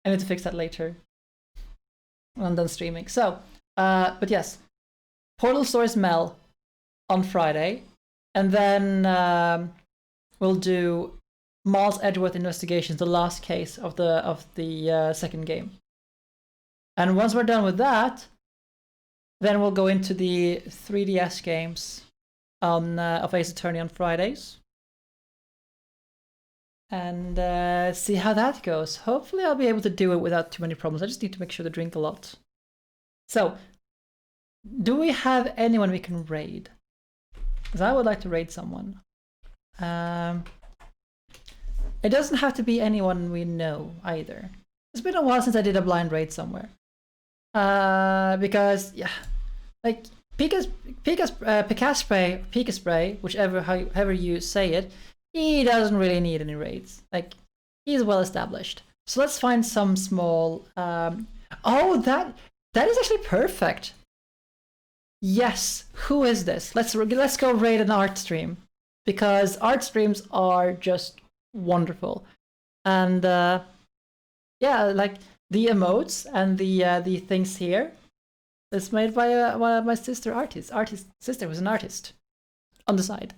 I need to fix that later. When I'm done streaming. So, but yes, Portal Stories Mel on Friday, and then we'll do Miles Edgeworth Investigations, the last case of the second game. And once we're done with that, then we'll go into the 3DS games of Ace Attorney on Fridays. And see how that goes. Hopefully I'll be able to do it without too many problems. I just need to make sure to drink a lot. So, do we have anyone we can raid? Because I would like to raid someone. It doesn't have to be anyone we know either. It's been a while since I did a blind raid somewhere. Because yeah, like Pika Spray, however you say it, he doesn't really need any raids. Like he's well established. So let's find some small. Oh, that is actually perfect. Yes, who is this? Let's go raid an art stream because art streams are just wonderful, and yeah, like the emotes and the things here. It's made by one of my sister sister was an artist on the side.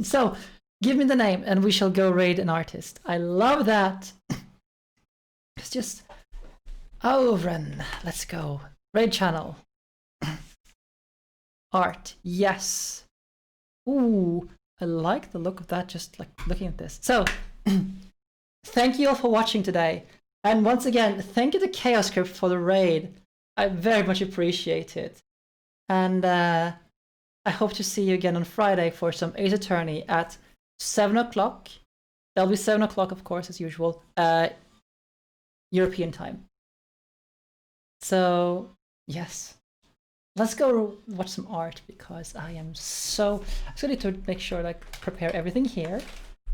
So give me the name and we shall go raid an artist. I love that. It's just Ren. Let's go raid channel. Art, yes. Ooh, I like the look of that. Just like looking at this. So thank you all for watching today. And once again, thank you to Chaos Script for the raid. I very much appreciate it. And I hope to see you again on Friday for some Ace Attorney at 7 o'clock. That'll be 7 o'clock, of course, as usual, European time. So, yes. Let's go watch some art because I am so... I still need to make sure, like, prepare everything here.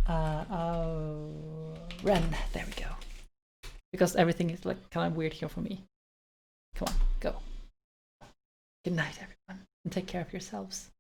Ren, there we go. Because everything is like kind of weird here for me. Come on, go. Good night, everyone, and take care of yourselves.